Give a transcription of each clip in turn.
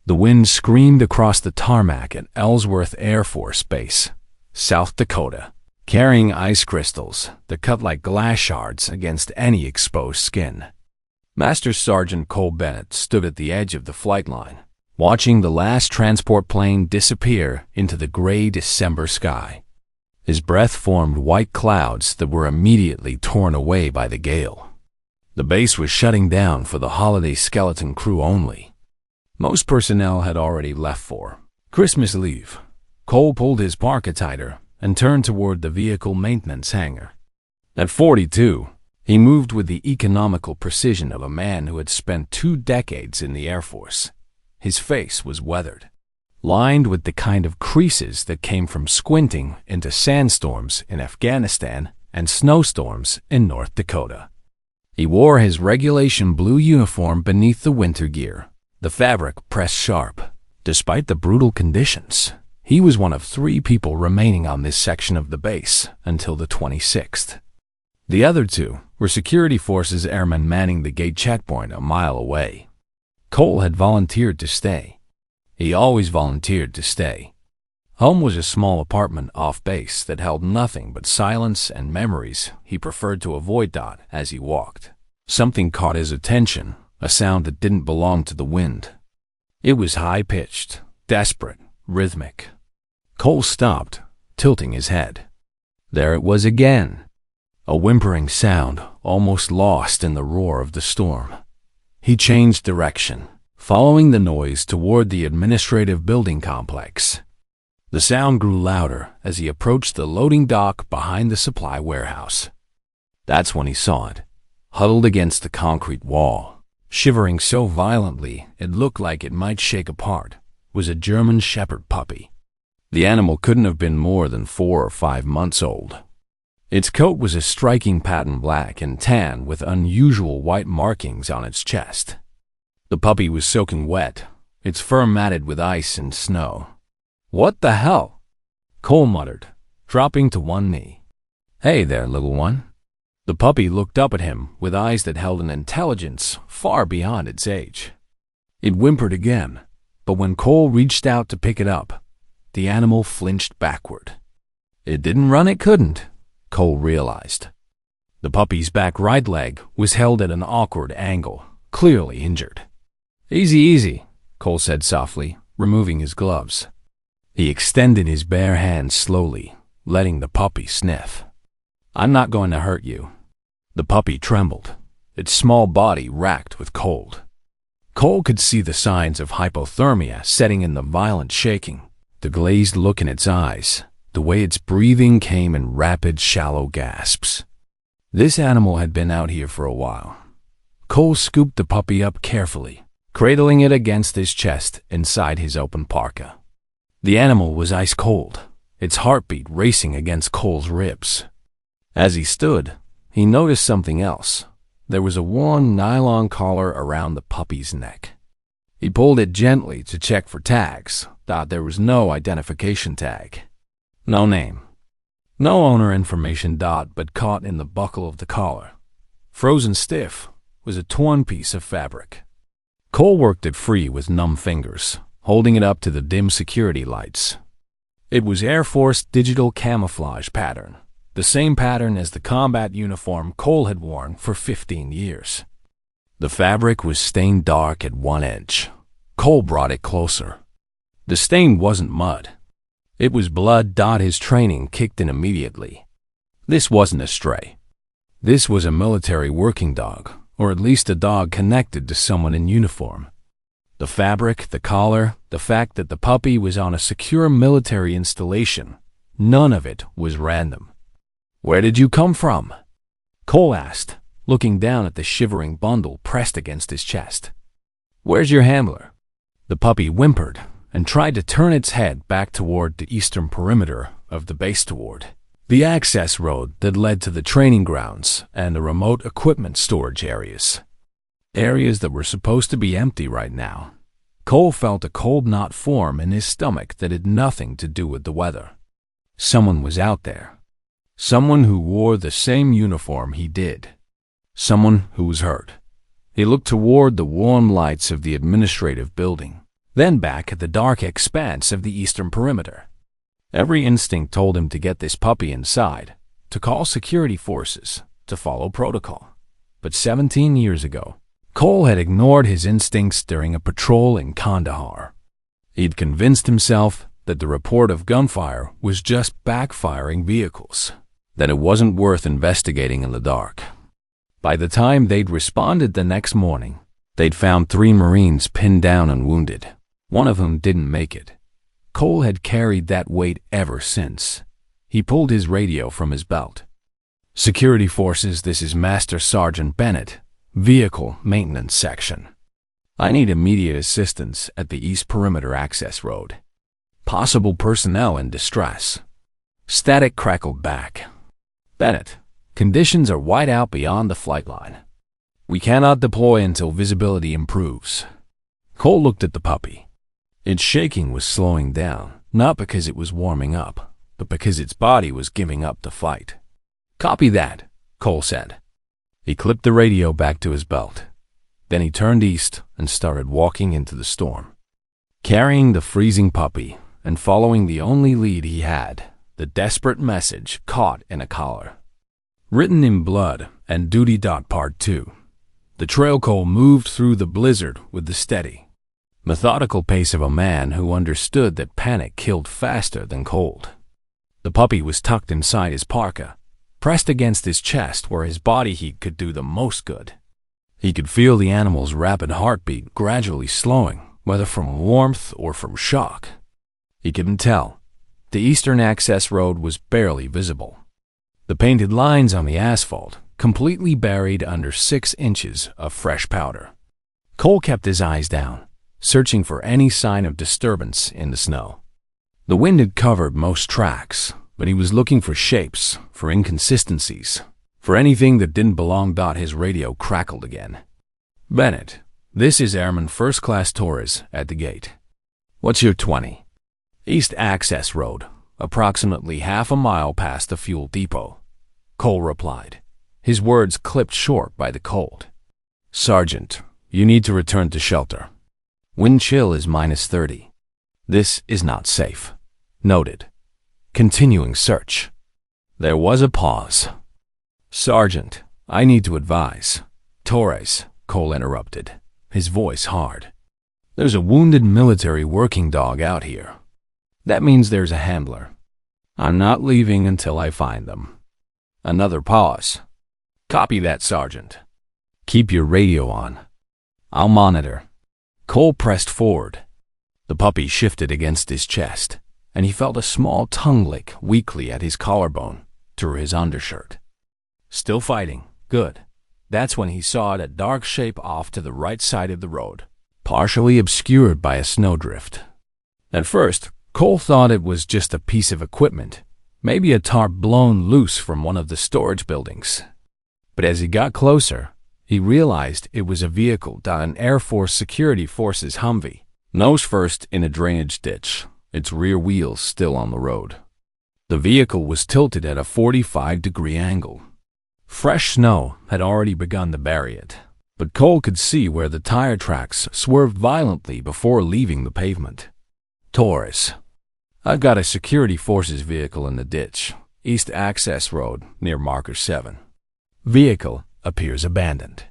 The wind screamed across the tarmac at Ellsworth Air Force Base, South Dakota, carrying ice crystals that cut like glass shards against any exposed skin. Master Sergeant Cole Bennett stood at the edge of the flight line, watching the last transport plane disappear into the gray December sky. His breath formed white clouds that were immediately torn away by the gale. The base was shutting down for the holiday skeleton crew only. Most personnel had already left for Christmas leave. Cole pulled his parka tighter and turned toward the vehicle maintenance hangar. At 42, he moved with the economical precision of a man who had spent 2 decades in the Air Force. His face was weathered, lined with the kind of creases that came from squinting into sandstorms in Afghanistan and snowstorms in North Dakota. He wore his regulation blue uniform beneath the winter gear, the fabric pressed sharp. Despite the brutal conditions, he was one of 3 people remaining on this section of the base until the 26th. The other 2 were security forces airmen manning the gate checkpoint a mile away. Cole had volunteered to stay. He always volunteered to stay. Home was a small apartment off base that held nothing but silence and memories he preferred to avoid. As he walked, something caught his attention, a sound that didn't belong to the wind. It was high-pitched, desperate, rhythmic. Cole stopped, tilting his head. There it was again, a whimpering sound almost lost in the roar of the storm. He changed direction, following the noise toward the administrative building complex. The sound grew louder as he approached the loading dock behind the supply warehouse. That's when he saw it, huddled against the concrete wall, shivering so violently it looked like it might shake apart, was a German Shepherd puppy. The animal couldn't have been more than 4 or 5 months old. Its coat was a striking pattern black and tan with unusual white markings on its chest. The puppy was soaking wet, its fur matted with ice and snow. "What the hell?" Cole muttered, dropping to one knee. "Hey there, little one." The puppy looked up at him with eyes that held an intelligence far beyond its age. It whimpered again, but when Cole reached out to pick it up, the animal flinched backward. It didn't run, it couldn't, Cole realized. The puppy's back right leg was held at an awkward angle, clearly injured. "Easy, easy," Cole said softly, removing his gloves. He extended his bare hand slowly, letting the puppy sniff. "I'm not going to hurt you." The puppy trembled, its small body racked with cold. Cole could see the signs of hypothermia setting in the violent shaking, the glazed look in its eyes, the way its breathing came in rapid, shallow gasps. This animal had been out here for a while. Cole scooped the puppy up carefully, cradling it against his chest inside his open parka. The animal was ice cold, its heartbeat racing against Cole's ribs. As he stood, he noticed something else. There was a worn nylon collar around the puppy's neck. He pulled it gently to check for tags. There was no identification tag. No name. No owner information. But caught in the buckle of the collar, frozen stiff, was a torn piece of fabric. Cole worked it free with numb fingers, holding it up to the dim security lights. It was Air Force digital camouflage pattern, the same pattern as the combat uniform Cole had worn for 15 years. The fabric was stained dark at one edge. Cole brought it closer. The stain wasn't mud. It was blood. His training kicked in immediately. This wasn't a stray. This was a military working dog, or at least a dog connected to someone in uniform. The fabric, the collar, the fact that the puppy was on a secure military installation, none of it was random. "Where did you come from?" Cole asked, looking down at the shivering bundle pressed against his chest. "Where's your handler?" The puppy whimpered and tried to turn its head back toward the eastern perimeter of the base, toward the access road that led to the training grounds and the remote equipment storage areas. Areas that were supposed to be empty right now. Cole felt a cold knot form in his stomach that had nothing to do with the weather. Someone was out there. Someone who wore the same uniform he did. Someone who was hurt. He looked toward the warm lights of the administrative building, then back at the dark expanse of the eastern perimeter. Every instinct told him to get this puppy inside, to call security forces, to follow protocol. But 17 years ago, Cole had ignored his instincts during a patrol in Kandahar. He'd convinced himself that the report of gunfire was just backfiring vehicles, that it wasn't worth investigating in the dark. By the time they'd responded the next morning, they'd found 3 Marines pinned down and wounded, one of whom didn't make it. Cole had carried that weight ever since. He pulled his radio from his belt. "Security forces, this is Master Sergeant Bennett, Vehicle Maintenance Section. I need immediate assistance at the East Perimeter Access Road. Possible personnel in distress." Static crackled back. "Bennett, conditions are white out beyond the flight line. We cannot deploy until visibility improves." Cole looked at the puppy. Its shaking was slowing down, not because it was warming up, but because its body was giving up the fight. "Copy that," Cole said. He clipped the radio back to his belt. Then he turned east and started walking into the storm. Carrying the freezing puppy and following the only lead he had, the desperate message caught in a collar. Written in blood and duty. Part 2. The trail Cole moved through the blizzard with the steady, methodical pace of a man who understood that panic killed faster than cold. The puppy was tucked inside his parka, pressed against his chest where his body heat could do the most good. He could feel the animal's rapid heartbeat gradually slowing, whether from warmth or from shock. He couldn't tell. The eastern access road was barely visible. The painted lines on the asphalt completely buried under 6 inches of fresh powder. Cole kept his eyes down, searching for any sign of disturbance in the snow. The wind had covered most tracks, but he was looking for shapes, for inconsistencies, for anything that didn't belong. His radio crackled again. "Bennett, this is Airman First Class Torres at the gate. What's your 20? East Access Road, approximately half a mile past the fuel depot," Cole replied, his words clipped short by the cold. "Sergeant, you need to return to shelter. Wind chill is -30. This is not safe." Noted. Continuing search. There was a pause. "Sergeant, I need to advise." "Torres," Cole interrupted, his voice hard. "There's a wounded military working dog out here. That means there's a handler. I'm not leaving until I find them." Another pause. "Copy that, Sergeant. Keep your radio on. I'll monitor." Cole pressed forward. The puppy shifted against his chest, and he felt a small tongue lick weakly at his collarbone, through his undershirt. Still fighting. Good. That's when he saw a dark shape off to the right side of the road, partially obscured by a snowdrift. At first, Cole thought it was just a piece of equipment, maybe a tarp blown loose from one of the storage buildings. But as he got closer, he realized it was a vehicle, an Air Force Security Forces Humvee, nose first in a drainage ditch, its rear wheels still on the road. The vehicle was tilted at a 45-degree angle. Fresh snow had already begun to bury it, but Cole could see where the tire tracks swerved violently before leaving the pavement. "Torres, I've got a security forces vehicle in the ditch, East Access Road, near Marker 7. Vehicle appears abandoned."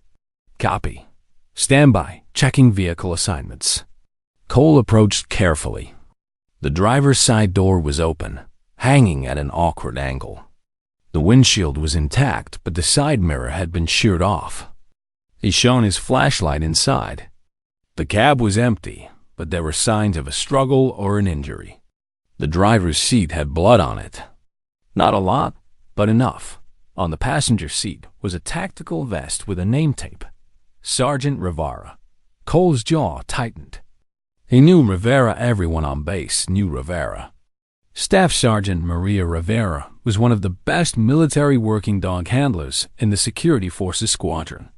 "Copy. Stand by, checking vehicle assignments." Cole approached carefully. The driver's side door was open, hanging at an awkward angle. The windshield was intact, but the side mirror had been sheared off. He shone his flashlight inside. The cab was empty, but there were signs of a struggle or an injury. The driver's seat had blood on it. Not a lot, but enough. On the passenger seat was a tactical vest with a name tape. Sergeant Rivera. Cole's jaw tightened. He knew Rivera. Everyone on base knew Rivera. Staff Sergeant Maria Rivera was one of the best military working dog handlers in the Security Forces Squadron.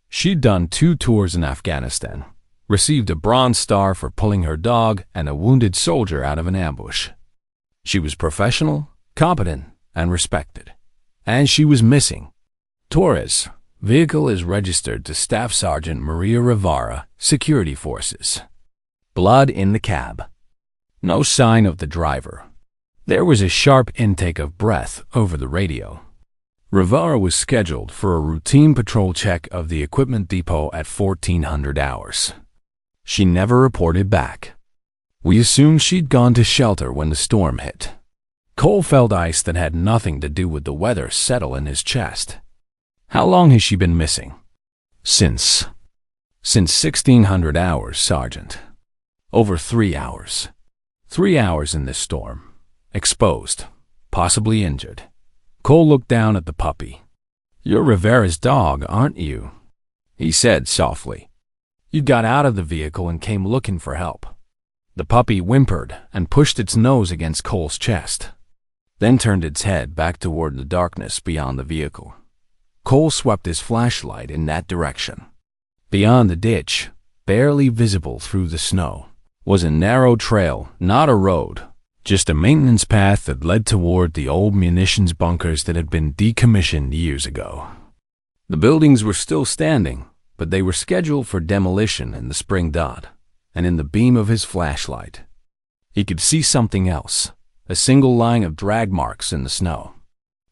She'd done 2 tours in Afghanistan, received a Bronze Star for pulling her dog and a wounded soldier out of an ambush. She was professional, competent, and respected. And she was missing. "Torres, vehicle is registered to Staff Sergeant Maria Rivera, Security Forces." Blood in the cab. No sign of the driver. There was a sharp intake of breath over the radio. Rivera was scheduled for a routine patrol check of the equipment depot at 1400 hours. She never reported back. We assumed she'd gone to shelter when the storm hit. Cole felt ice that had nothing to do with the weather settle in his chest. How long has she been missing? Since 1600 hours, Sergeant. Over 3 hours. 3 hours in this storm. Exposed. Possibly injured. Cole looked down at the puppy. "You're Rivera's dog, aren't you?" he said softly. "You got out of the vehicle and came looking for help." The puppy whimpered and pushed its nose against Cole's chest, then turned its head back toward the darkness beyond the vehicle. Cole swept his flashlight in that direction. Beyond the ditch, barely visible through the snow, was a narrow trail, not a road, just a maintenance path that led toward the old munitions bunkers that had been decommissioned years ago. The buildings were still standing, but they were scheduled for demolition in the spring. And in the beam of his flashlight, he could see something else, a single line of drag marks in the snow,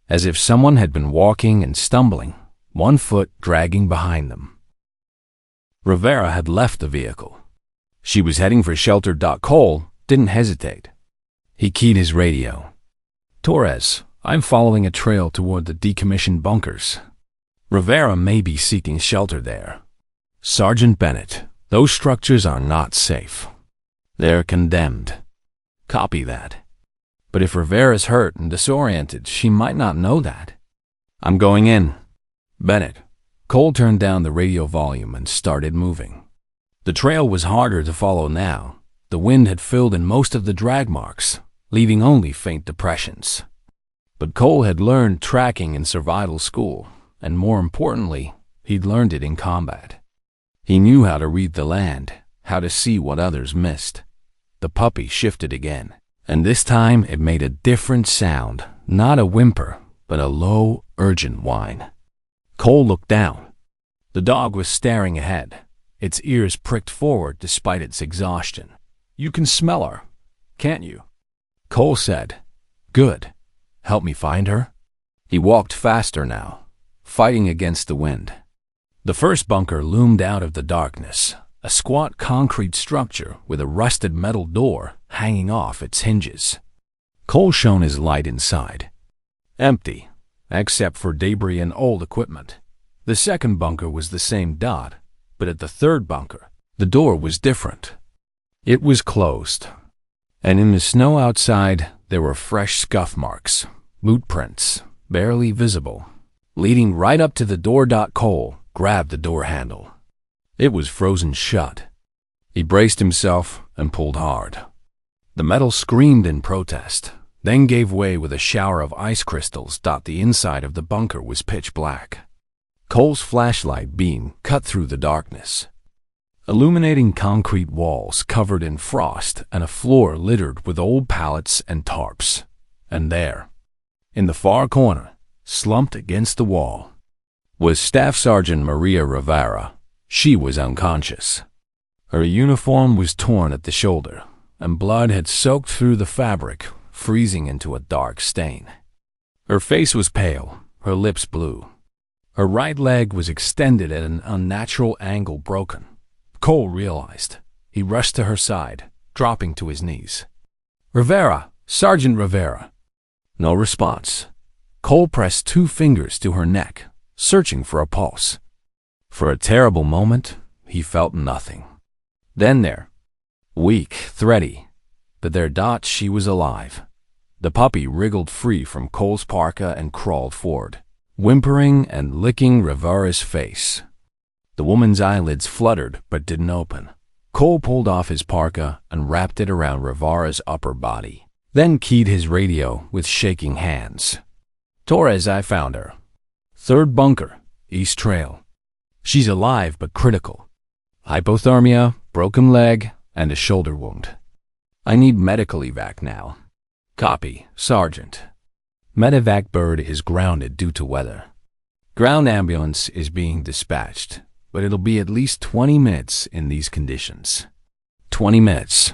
as if someone had been walking and stumbling, one foot dragging behind them. Rivera had left the vehicle. She was heading for shelter. Cole didn't hesitate. He keyed his radio. "Torres, I'm following a trail toward the decommissioned bunkers. Rivera may be seeking shelter there. Sergeant Bennett, those structures are not safe. They're condemned." "Copy that. But if Rivera's hurt and disoriented, she might not know that." "I'm going in." "Bennett." Cole turned down the radio volume and started moving. The trail was harder to follow now. The wind had filled in most of the drag marks, leaving only faint depressions. But Cole had learned tracking in survival school, and more importantly, he'd learned it in combat. He knew how to read the land, how to see what others missed. The puppy shifted again, and this time it made a different sound, not a whimper, but a low, urgent whine. Cole looked down. The dog was staring ahead, its ears pricked forward despite its exhaustion. "You can smell her, can't you?" Cole said. "Good. Help me find her?" He walked faster now, fighting against the wind. The first bunker loomed out of the darkness, a squat concrete structure with a rusted metal door hanging off its hinges. Cole shone his light inside. Empty, except for debris and old equipment. The second bunker was the same. But at the third bunker, the door was different. It was closed, and in the snow outside there were fresh scuff marks, boot prints, barely visible, leading right up to the door. Cole grabbed the door handle. It was frozen shut. He braced himself and pulled hard. The metal screamed in protest, then gave way with a shower of ice crystals. The inside of the bunker was pitch black. Cole's flashlight beam cut through the darkness, illuminating concrete walls covered in frost and a floor littered with old pallets and tarps. And there, in the far corner, slumped against the wall, was Staff Sergeant Maria Rivera. She was unconscious. Her uniform was torn at the shoulder, and blood had soaked through the fabric, freezing into a dark stain. Her face was pale, her lips blue. Her right leg was extended at an unnatural angle, broken. Cole realized. He rushed to her side, dropping to his knees. "Rivera! Sergeant Rivera!" No response. Cole pressed 2 fingers to her neck, searching for a pulse. For a terrible moment, he felt nothing. Then there, weak, thready, but there. She was alive. The puppy wriggled free from Cole's parka and crawled forward, whimpering and licking Rivera's face. The woman's eyelids fluttered but didn't open. Cole pulled off his parka and wrapped it around Rivera's upper body, then keyed his radio with shaking hands. "Torres, I found her. 3rd bunker, East Trail. She's alive but critical. Hypothermia, broken leg, and a shoulder wound. I need medical evac now." "Copy, Sergeant." Medevac bird is grounded due to weather. Ground ambulance is being dispatched, but it'll be at least 20 minutes in these conditions. 20 minutes.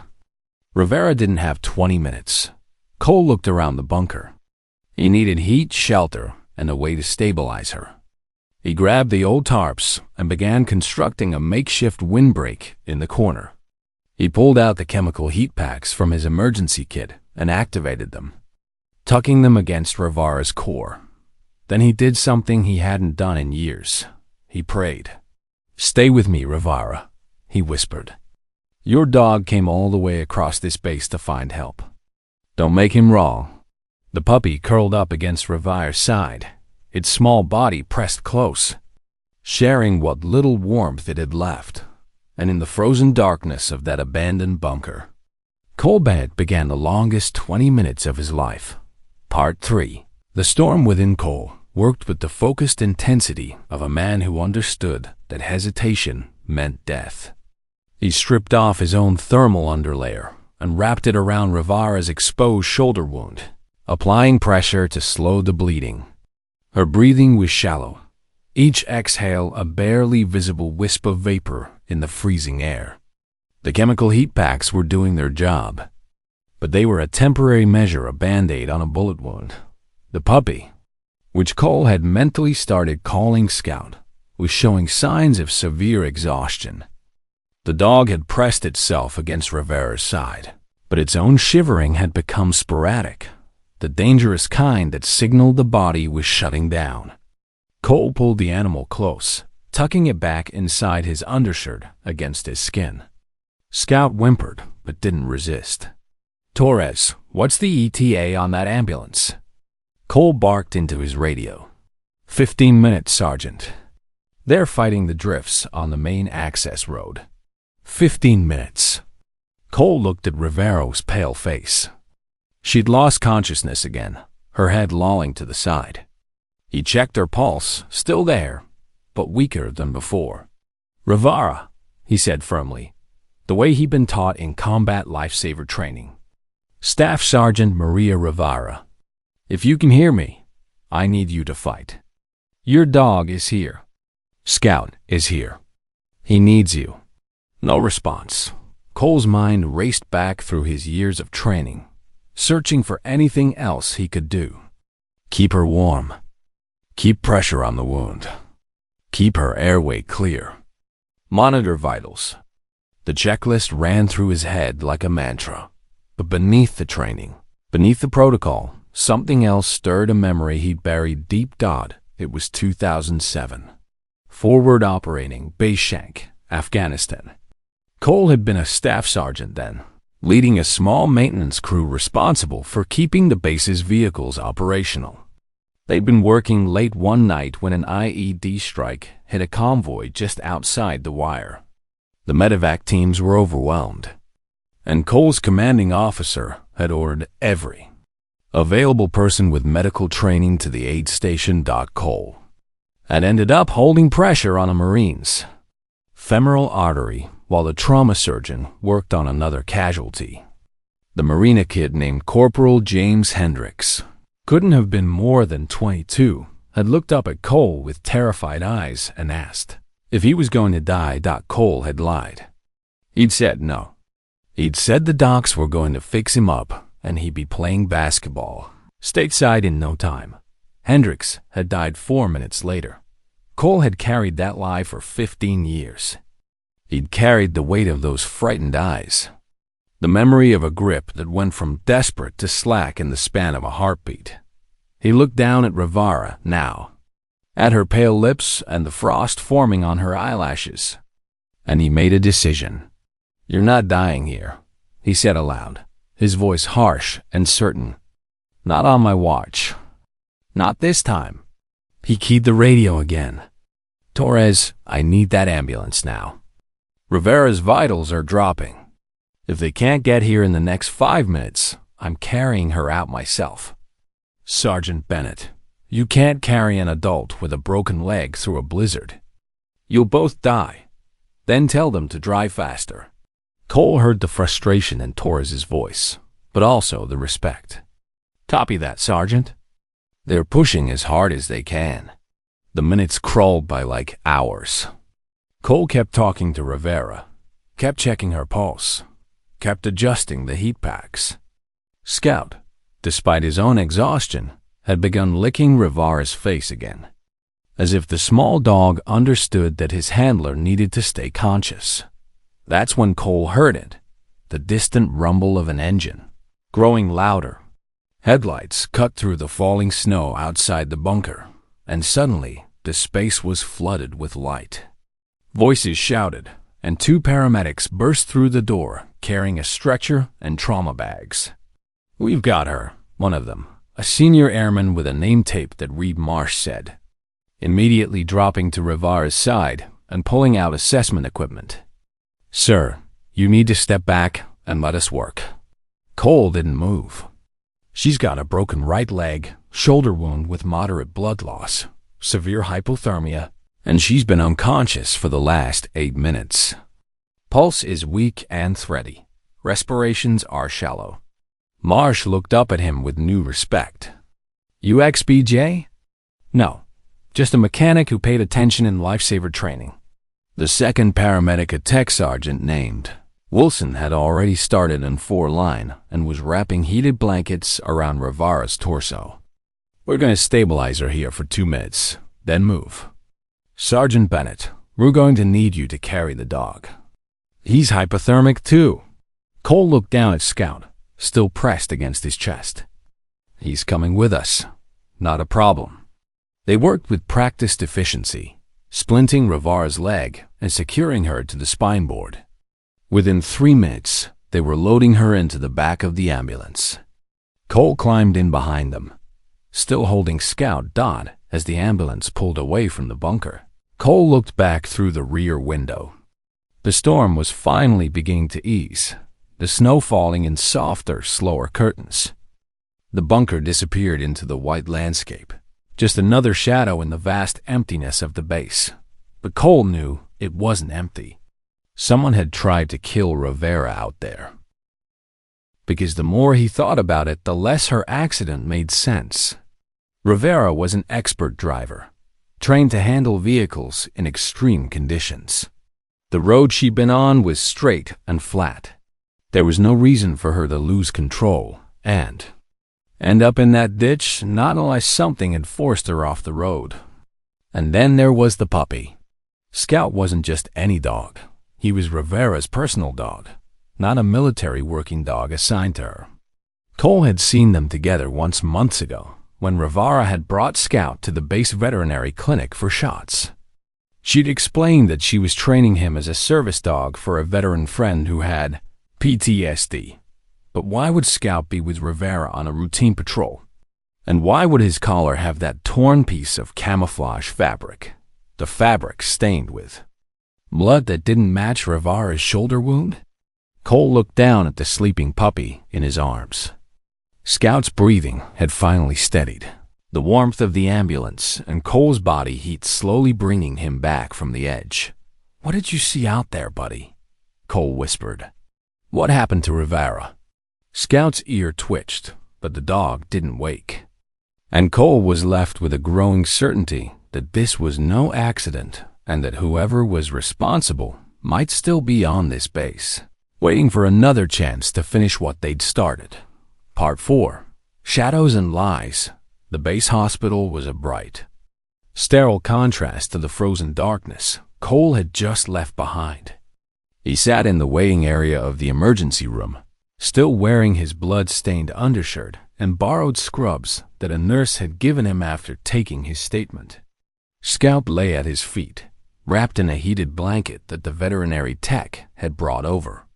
Rivera didn't have 20 minutes. Cole looked around the bunker. He needed heat, shelter, and a way to stabilize her. He grabbed the old tarps and began constructing a makeshift windbreak in the corner. He pulled out the chemical heat packs from his emergency kit and activated them, tucking them against Rivera's core. Then he did something he hadn't done in years. He prayed. "Stay with me, Rivera," he whispered. "Your dog came all the way across this base to find help. Don't make him wrong." The puppy curled up against Rivera's side, its small body pressed close, sharing what little warmth it had left. And in the frozen darkness of that abandoned bunker, Cole Bennett began the longest 20 minutes of his life. Part 3. The storm within Cole worked with the focused intensity of a man who understood that hesitation meant death. He stripped off his own thermal underlayer and wrapped it around Rivera's exposed shoulder wound, applying pressure to slow the bleeding. Her breathing was shallow, each exhale a barely visible wisp of vapor in the freezing air. The chemical heat packs were doing their job, but they were a temporary measure, a band-aid on a bullet wound. The puppy, which Cole had mentally started calling Scout, was showing signs of severe exhaustion. The dog had pressed itself against Rivera's side, but its own shivering had become sporadic, the dangerous kind that signaled the body was shutting down. Cole pulled the animal close, tucking it back inside his undershirt against his skin. Scout whimpered, but didn't resist. "Torres, what's the ETA on that ambulance?" Cole barked into his radio. 15 minutes, Sergeant. They're fighting the drifts on the main access road." 15 minutes. Cole looked at Rivera's pale face. She'd lost consciousness again, her head lolling to the side. He checked her pulse, still there, but weaker than before. "Rivera," he said firmly, the way he'd been taught in combat lifesaver training. "Staff Sergeant Maria Rivera. If you can hear me, I need you to fight. Your dog is here. Scout is here. He needs you." No response. Cole's mind raced back through his years of training, searching for anything else he could do. Keep her warm. Keep pressure on the wound. Keep her airway clear. Monitor vitals. The checklist ran through his head like a mantra. But beneath the training, beneath the protocol, something else stirred a memory he'd buried deep. It was 2007. Forward operating Base Shank, Afghanistan. Cole had been a staff sergeant then, leading a small maintenance crew responsible for keeping the base's vehicles operational. They'd been working late one night when an IED strike hit a convoy just outside the wire. The medevac teams were overwhelmed, and Cole's commanding officer had ordered every available person with medical training to the aid station. Cole had ended up holding pressure on a Marine's femoral artery while the trauma surgeon worked on another casualty. The Marina kid named Corporal James Hendricks couldn't have been more than 22, had looked up at Cole with terrified eyes and asked if he was going to die. Cole had lied. He'd said no. He'd said the docs were going to fix him up and he'd be playing basketball stateside in no time. Hendricks had died 4 minutes later. Cole had carried that lie for 15 years. He'd carried the weight of those frightened eyes, the memory of a grip that went from desperate to slack in the span of a heartbeat. He looked down at Rivera now, at her pale lips and the frost forming on her eyelashes, and he made a decision. "You're not dying here," he said aloud, his voice harsh and certain. "Not on my watch. Not this time." He keyed the radio again. "Torres, I need that ambulance now. Rivera's vitals are dropping. If they can't get here in the next 5 minutes, I'm carrying her out myself." "Sergeant Bennett, you can't carry an adult with a broken leg through a blizzard. You'll both die. Then tell them to drive faster." Cole heard the frustration in Torres's voice, but also the respect. "Copy that, Sergeant." They're pushing as hard as they can. The minutes crawled by like hours. Cole kept talking to Rivera, kept checking her pulse, kept adjusting the heat packs. Scout, despite his own exhaustion, had begun licking Rivera's face again, as if the small dog understood that his handler needed to stay conscious. That's when Cole heard it, the distant rumble of an engine, growing louder. Headlights cut through the falling snow outside the bunker, and suddenly the space was flooded with light. Voices shouted, and two paramedics burst through the door, carrying a stretcher and trauma bags. "We've got her," one of them, a senior airman with a name tape that read Marsh, said, immediately dropping to Rivera's side and pulling out assessment equipment. "Sir, you need to step back and let us work." Cole didn't move. "She's got a broken right leg, shoulder wound with moderate blood loss, severe hypothermia, and she's been unconscious for the last 8 minutes. Pulse is weak and thready. Respirations are shallow." Marsh looked up at him with new respect. "You ex-BJ?" "No, just a mechanic who paid attention in lifesaver training." The second paramedic, a tech sergeant named Wilson, had already started in 4-line and was wrapping heated blankets around Rivera's torso. "We're going to stabilize her here for 2 minutes, then move. Sergeant Bennett, we're going to need you to carry the dog. He's hypothermic too." Cole looked down at Scout, still pressed against his chest. "He's coming with us. Not a problem." They worked with practiced efficiency, splinting Rivera's leg and securing her to the spine board. Within 3 minutes, they were loading her into the back of the ambulance. Cole climbed in behind them, still holding Scout Dodd as the ambulance pulled away from the bunker. Cole looked back through the rear window. The storm was finally beginning to ease, the snow falling in softer, slower curtains. The bunker disappeared into the white landscape, just another shadow in the vast emptiness of the base. But Cole knew it wasn't empty. Someone had tried to kill Rivera out there. Because the more he thought about it, the less her accident made sense. Rivera was an expert driver, trained to handle vehicles in extreme conditions. The road she'd been on was straight and flat. There was no reason for her to lose control and end up in that ditch, not unless something had forced her off the road. And then there was the puppy. Scout wasn't just any dog. He was Rivera's personal dog, not a military working dog assigned to her. Cole had seen them together once months ago, when Rivera had brought Scout to the base veterinary clinic for shots. She'd explained that she was training him as a service dog for a veteran friend who had PTSD. But why would Scout be with Rivera on a routine patrol? And why would his collar have that torn piece of camouflage fabric, the fabric stained with blood that didn't match Rivera's shoulder wound? Cole looked down at the sleeping puppy in his arms. Scout's breathing had finally steadied, the warmth of the ambulance and Cole's body heat slowly bringing him back from the edge. "What did you see out there, buddy?" Cole whispered. "What happened to Rivera?" Scout's ear twitched, but the dog didn't wake. And Cole was left with a growing certainty that this was no accident and that whoever was responsible might still be on this base, waiting for another chance to finish what they'd started. Part 4. Shadows and Lies. The base hospital was a bright, sterile contrast to the frozen darkness Cole had just left behind. He sat in the waiting area of the emergency room, still wearing his blood-stained undershirt and borrowed scrubs that a nurse had given him after taking his statement. Scout lay at his feet, wrapped in a heated blanket that the veterinary tech had brought over.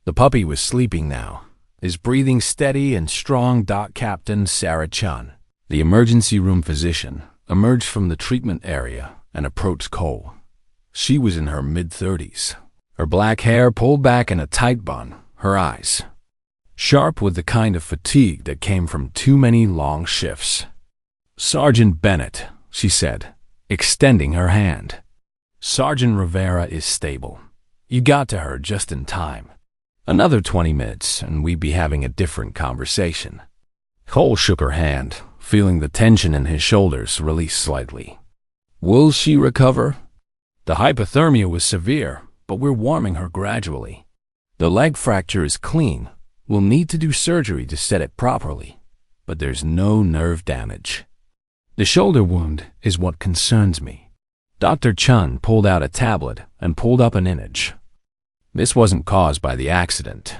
The puppy was sleeping now, his breathing steady and strong. Captain Sarah Chun, the emergency room physician, emerged from the treatment area and approached Cole. She was in her mid-30s, her black hair pulled back in a tight bun, her eyes sharp with the kind of fatigue that came from too many long shifts. "Sergeant Bennett," she said, extending her hand. "Sergeant Rivera is stable. You got to her just in time. Another 20 minutes and we'd be having a different conversation." Cole shook her hand, feeling the tension in his shoulders release slightly. "Will she recover?" "The hypothermia was severe, but we're warming her gradually." The leg fracture is clean. We'll need to do surgery to set it properly, but there's no nerve damage. The shoulder wound is what concerns me. Dr. Chun pulled out a tablet and pulled up an image. This wasn't caused by the accident.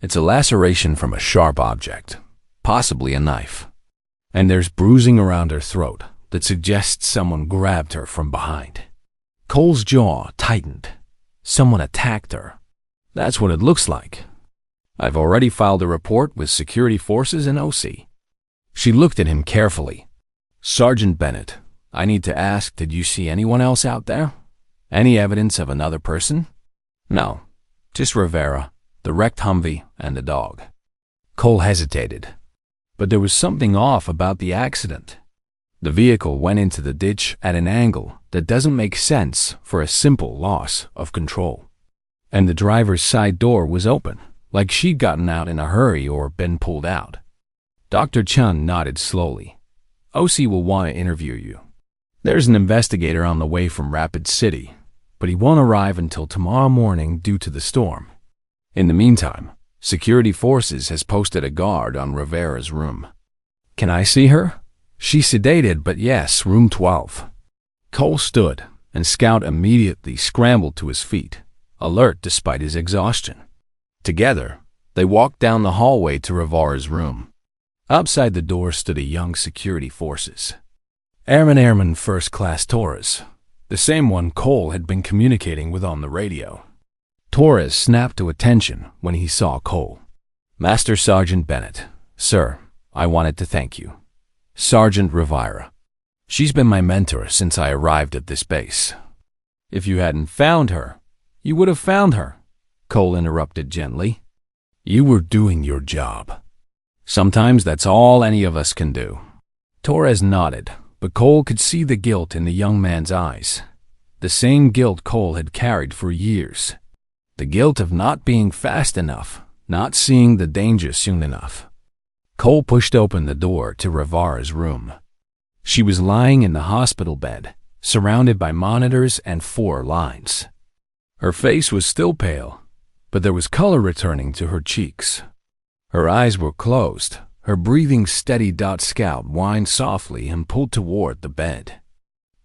It's a laceration from a sharp object, possibly a knife. And there's bruising around her throat that suggests someone grabbed her from behind. Cole's jaw tightened. Someone attacked her. That's what it looks like. I've already filed a report with security forces and OC. She looked at him carefully. Sergeant Bennett, I need to ask, did you see anyone else out there? Any evidence of another person? No, just Rivera, the wrecked Humvee, and the dog. Cole hesitated, but there was something off about the accident. The vehicle went into the ditch at an angle that doesn't make sense for a simple loss of control. And the driver's side door was open, like she'd gotten out in a hurry or been pulled out. Dr. Chun nodded slowly. OC will want to interview you. There's an investigator on the way from Rapid City, but he won't arrive until tomorrow morning due to the storm. In the meantime, security forces has posted a guard on Rivera's room. Can I see her? She's sedated, but yes, room 12. Cole stood, and Scout immediately scrambled to his feet, alert despite his exhaustion. Together, they walked down the hallway to Rivera's room. Outside the door stood a young security forces. Airman First Class Torres, the same one Cole had been communicating with on the radio. Torres snapped to attention when he saw Cole. Master Sergeant Bennett, sir, I wanted to thank you. Sergeant Rivera. She's been my mentor since I arrived at this base. If you hadn't found her, you would have found her, Cole interrupted gently. You were doing your job. Sometimes that's all any of us can do. Torres nodded, but Cole could see the guilt in the young man's eyes. The same guilt Cole had carried for years. The guilt of not being fast enough, not seeing the danger soon enough. Cole pushed open the door to Rivera's room. She was lying in the hospital bed, surrounded by monitors and 4 lines. Her face was still pale, but there was color returning to her cheeks. Her eyes were closed, her breathing steady. Scout whined softly and pulled toward the bed.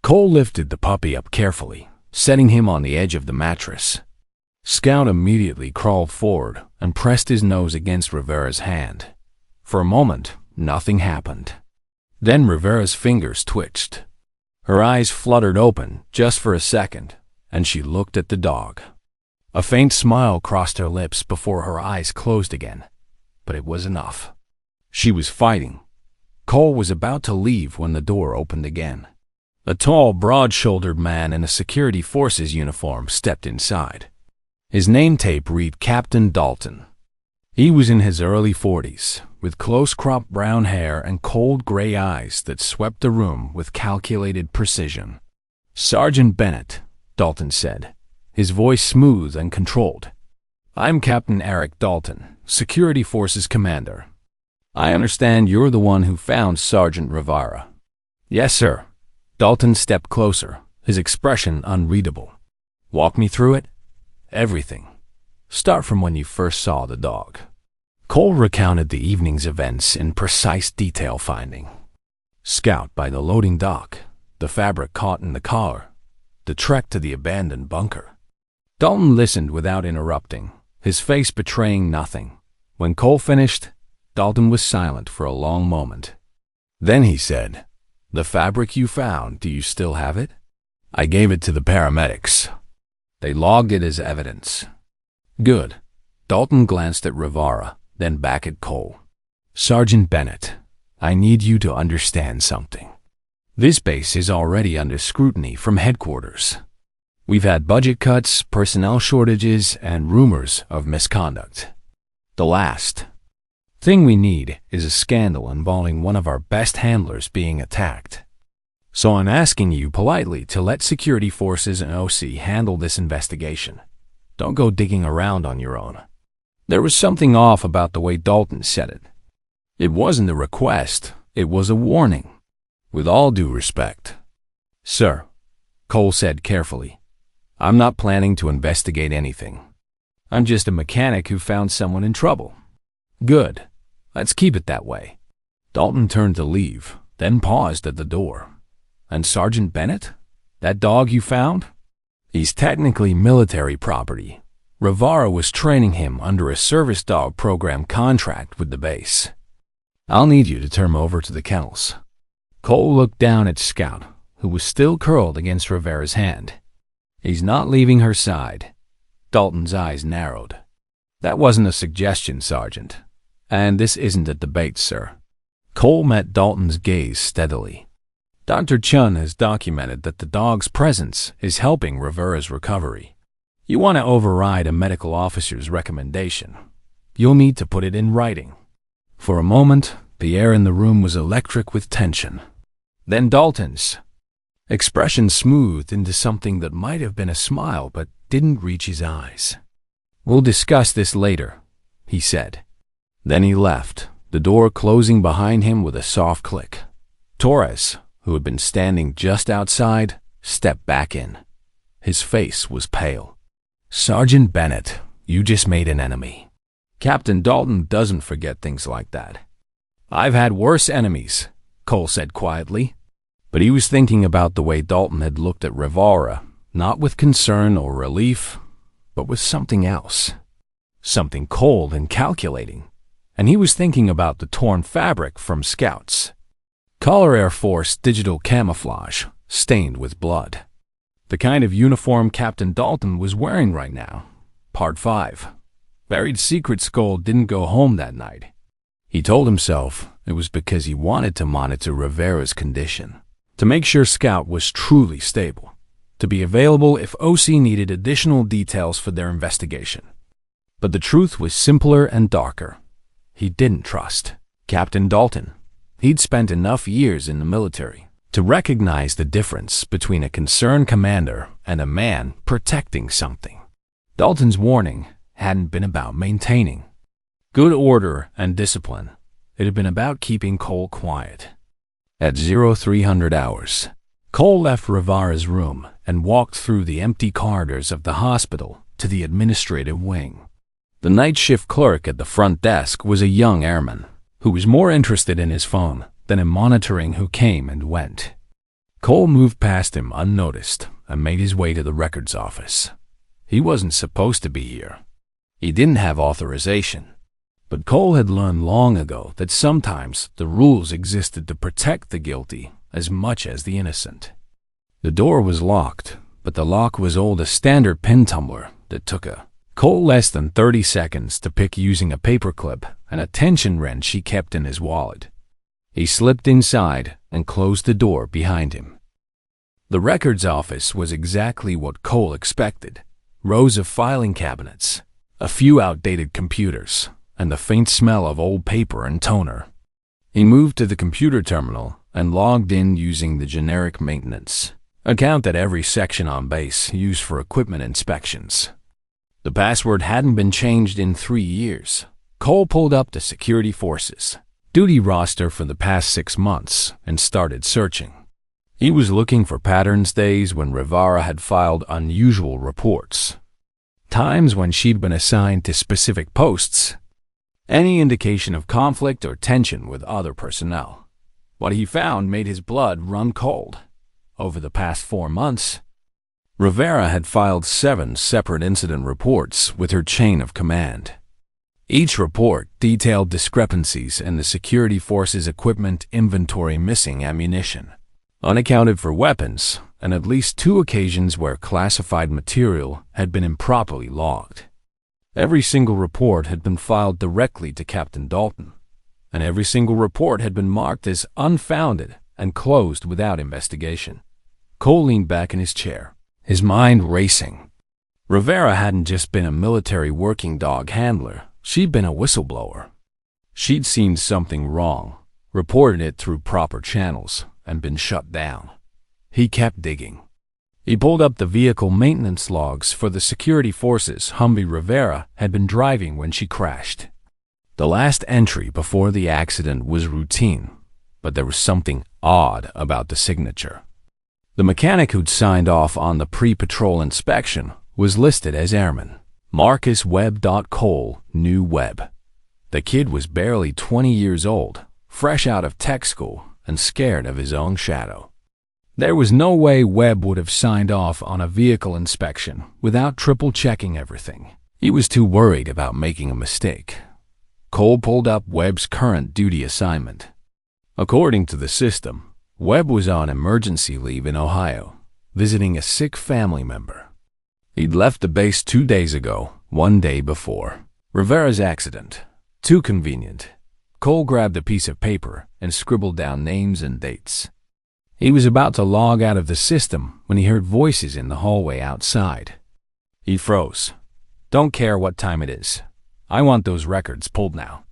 Cole lifted the puppy up carefully, setting him on the edge of the mattress. Scout immediately crawled forward and pressed his nose against Rivera's hand. For a moment, nothing happened. Then Rivera's fingers twitched. Her eyes fluttered open just for a second, and she looked at the dog. A faint smile crossed her lips before her eyes closed again, but it was enough. She was fighting. Cole was about to leave when the door opened again. A tall, broad-shouldered man in a security forces uniform stepped inside. His name tape read Captain Dalton. He was in his early 40s, with close-cropped brown hair and cold gray eyes that swept the room with calculated precision. Sergeant Bennett, Dalton said, his voice smooth and controlled. I'm Captain Eric Dalton, Security Forces Commander. I understand you're the one who found Sergeant Rivera. Yes, sir. Dalton stepped closer, his expression unreadable. Walk me through it. Everything. Start from when you first saw the dog. Cole recounted the evening's events in precise detail, finding Scout by the loading dock, the fabric caught in the car, the trek to the abandoned bunker. Dalton listened without interrupting, his face betraying nothing. When Cole finished, Dalton was silent for a long moment. Then he said, "The fabric you found, do you still have it?" I gave it to the paramedics. They logged it as evidence. Good. Dalton glanced at Rivera, then back at Cole. Sergeant Bennett, I need you to understand something. This base is already under scrutiny from headquarters. We've had budget cuts, personnel shortages, and rumors of misconduct. The last thing we need is a scandal involving one of our best handlers being attacked. So I'm asking you politely to let security forces and OC handle this investigation. Don't go digging around on your own. There was something off about the way Dalton said it. It wasn't a request, it was a warning. With all due respect. Sir, Cole said carefully, I'm not planning to investigate anything. I'm just a mechanic who found someone in trouble. Good. Let's keep it that way. Dalton turned to leave, then paused at the door. And Sergeant Bennett? That dog you found? He's technically military property. Rivera was training him under a service dog program contract with the base. I'll need you to turn him over to the kennels. Cole looked down at Scout, who was still curled against Rivera's hand. He's not leaving her side. Dalton's eyes narrowed. That wasn't a suggestion, Sergeant. And this isn't a debate, sir. Cole met Dalton's gaze steadily. Dr. Chun has documented that the dog's presence is helping Rivera's recovery. You want to override a medical officer's recommendation. You'll need to put it in writing. For a moment, the air in the room was electric with tension. Then Dalton's expression smoothed into something that might have been a smile but didn't reach his eyes. We'll discuss this later, he said. Then he left, the door closing behind him with a soft click. Torres, who had been standing just outside, stepped back in. His face was pale. Sergeant Bennett, you just made an enemy. Captain Dalton doesn't forget things like that. I've had worse enemies, Cole said quietly. But he was thinking about the way Dalton had looked at Rivera, not with concern or relief, but with something else. Something cold and calculating. And he was thinking about the torn fabric from Scouts. Color Air Force digital camouflage, stained with blood. The kind of uniform Captain Dalton was wearing right now. Part 5. Buried Secret's goal didn't go home that night. He told himself it was because he wanted to monitor Rivera's condition, to make sure Scout was truly stable, to be available if OC needed additional details for their investigation. But the truth was simpler and darker. He didn't trust Captain Dalton. He'd spent enough years in the military to recognize the difference between a concerned commander and a man protecting something. Dalton's warning hadn't been about maintaining good order and discipline. It had been about keeping Cole quiet. At 0300 hours, Cole left Rivera's room and walked through the empty corridors of the hospital to the administrative wing. The night shift clerk at the front desk was a young airman who was more interested in his phone than in monitoring who came and went. Cole moved past him unnoticed and made his way to the records office. He wasn't supposed to be here. He didn't have authorization. But Cole had learned long ago that sometimes the rules existed to protect the guilty as much as the innocent. The door was locked, but the lock was old, a standard pin tumbler that took Cole less than 30 seconds to pick using a paperclip and a tension wrench he kept in his wallet. He slipped inside and closed the door behind him. The records office was exactly what Cole expected. Rows of filing cabinets, a few outdated computers, and the faint smell of old paper and toner. He moved to the computer terminal and logged in using the generic maintenance account that every section on base used for equipment inspections. The password hadn't been changed in 3 years. Cole pulled up the security forces duty roster for the past 6 months and started searching. He was looking for patterns days when Rivera had filed unusual reports, times when she'd been assigned to specific posts, any indication of conflict or tension with other personnel. What he found made his blood run cold. Over the past 4 months, Rivera had filed 7 separate incident reports with her chain of command. Each report detailed discrepancies in the security force's equipment inventory, missing ammunition, unaccounted for weapons, and at least 2 occasions where classified material had been improperly logged. Every single report had been filed directly to Captain Dalton, and every single report had been marked as unfounded and closed without investigation. Cole leaned back in his chair, his mind racing. Rivera hadn't just been a military working dog handler. She'd been a whistleblower. She'd seen something wrong, reported it through proper channels, and been shut down. He kept digging. He pulled up the vehicle maintenance logs for the security forces Humvee Rivera had been driving when she crashed. The last entry before the accident was routine, but there was something odd about the signature. The mechanic who'd signed off on the pre-patrol inspection was listed as airman, Marcus Webb. Cole knew Webb. The kid was barely 20 years old, fresh out of tech school, and scared of his own shadow. There was no way Webb would have signed off on a vehicle inspection without triple-checking everything. He was too worried about making a mistake. Cole pulled up Webb's current duty assignment. According to the system, Webb was on emergency leave in Ohio, visiting a sick family member. He'd left the base 2 days ago, 1 day before Rivera's accident. Too convenient. Cole grabbed a piece of paper and scribbled down names and dates. He was about to log out of the system when he heard voices in the hallway outside. He froze. "Don't care what time it is. I want those records pulled now."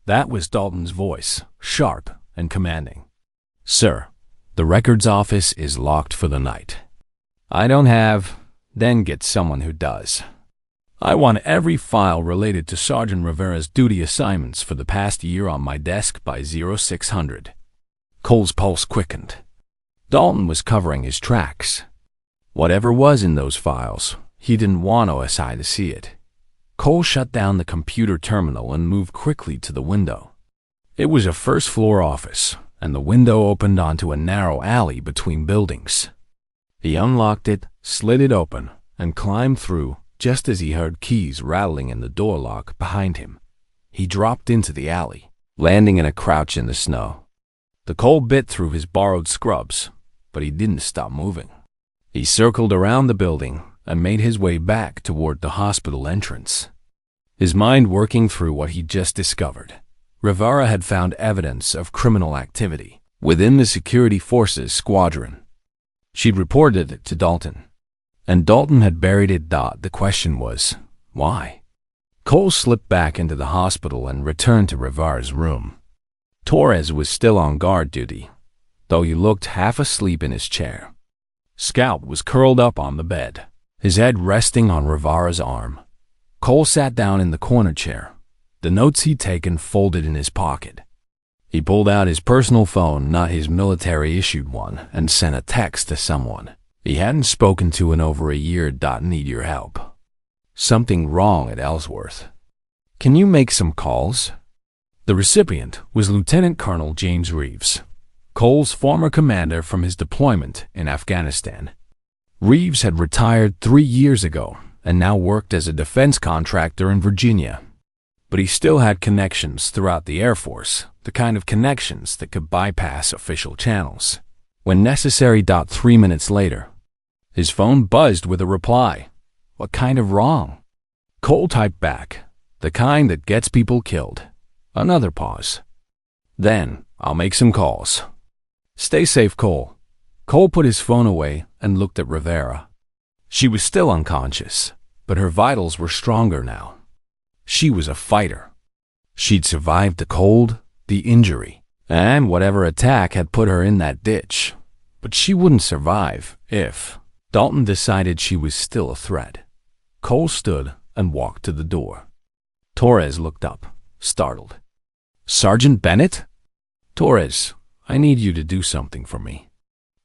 That was Dalton's voice, sharp and commanding. "Sir, the records office is locked for the night." "I don't have." "Then get someone who does." "I want every file related to Sergeant Rivera's duty assignments for the past year on my desk by 0600. Cole's pulse quickened. Dalton was covering his tracks. Whatever was in those files, he didn't want OSI to see it. Cole shut down the computer terminal and moved quickly to the window. It was a first-floor office, and the window opened onto a narrow alley between buildings. He unlocked it, slid it open, and climbed through just as he heard keys rattling in the door lock behind him. He dropped into the alley, landing in a crouch in the snow. The cold bit through his borrowed scrubs, but he didn't stop moving. He circled around the building and made his way back toward the hospital entrance, his mind working through what he'd just discovered. Rivera had found evidence of criminal activity within the security forces squadron. She'd reported it to Dalton, and Dalton had buried it. The question was, why? Cole slipped back into the hospital and returned to Rivera's room. Torres was still on guard duty, though he looked half asleep in his chair. Scout was curled up on the bed, his head resting on Rivera's arm. Cole sat down in the corner chair, the notes he'd taken folded in his pocket. He pulled out his personal phone, not his military-issued one, and sent a text to someone he hadn't spoken to in over a year. "Need your help. Something wrong at Ellsworth. Can you make some calls?" The recipient was Lieutenant Colonel James Reeves, Cole's former commander from his deployment in Afghanistan. Reeves had retired 3 years ago and now worked as a defense contractor in Virginia. But he still had connections throughout the Air Force, the kind of connections that could bypass official channels. When necessary. 3 minutes later, his phone buzzed with a reply. "What kind of wrong?" Cole typed back, "The kind that gets people killed." Another pause. "Then, I'll make some calls. Stay safe, Cole." Cole put his phone away and looked at Rivera. She was still unconscious, but her vitals were stronger now. She was a fighter. She'd survived the cold, the injury, and whatever attack had put her in that ditch. But she wouldn't survive if Dalton decided she was still a threat. Cole stood and walked to the door. Torres looked up, startled. "Sergeant Bennett?" "Torres, I need you to do something for me.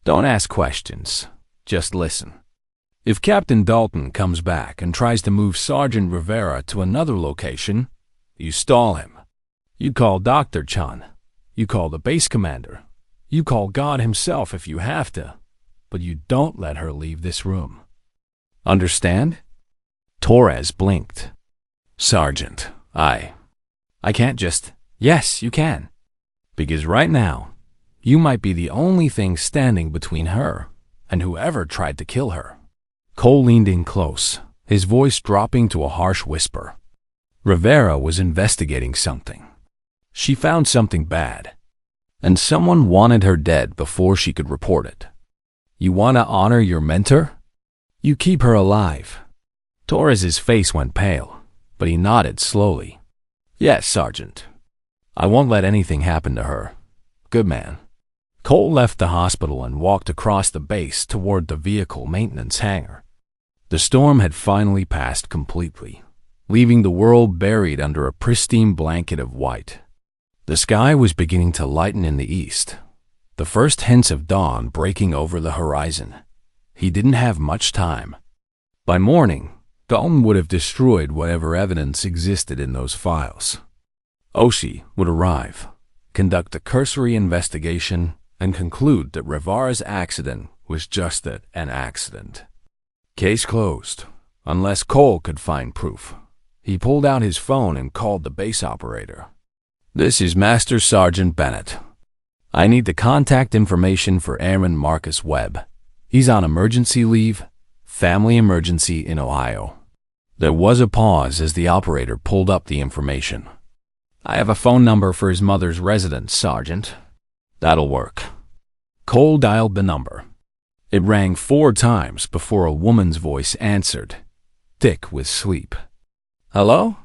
Don't ask questions, just listen. If Captain Dalton comes back and tries to move Sergeant Rivera to another location, you stall him. You call Dr. Chan. You call the base commander. You call God himself if you have to. But you don't let her leave this room. Understand?" Torres blinked. "Sergeant, I can't just..." "Yes, you can. Because right now, you might be the only thing standing between her and whoever tried to kill her." Cole leaned in close, his voice dropping to a harsh whisper. Rivera was investigating something. She found something bad, and someone wanted her dead before she could report it. You want to honor your mentor? You keep her alive. Torres's face went pale, but he nodded slowly. "Yes, Sergeant. I won't let anything happen to her." "Good man." Cole left the hospital and walked across the base toward the vehicle maintenance hangar. The storm had finally passed completely, leaving the world buried under a pristine blanket of white. The sky was beginning to lighten in the east, the first hints of dawn breaking over the horizon. He didn't have much time. By morning, Dalton would have destroyed whatever evidence existed in those files. Oshie would arrive, conduct a cursory investigation, and conclude that Rivera's accident was just an accident. Case closed, unless Cole could find proof. He pulled out his phone and called the base operator. "This is Master Sergeant Bennett. I need the contact information for Airman Marcus Webb. He's on emergency leave, family emergency in Ohio." There was a pause as the operator pulled up the information. "I have a phone number for his mother's residence, Sergeant." "That'll work." Cole dialed the number. It rang 4 times before a woman's voice answered, thick with sleep. "Hello?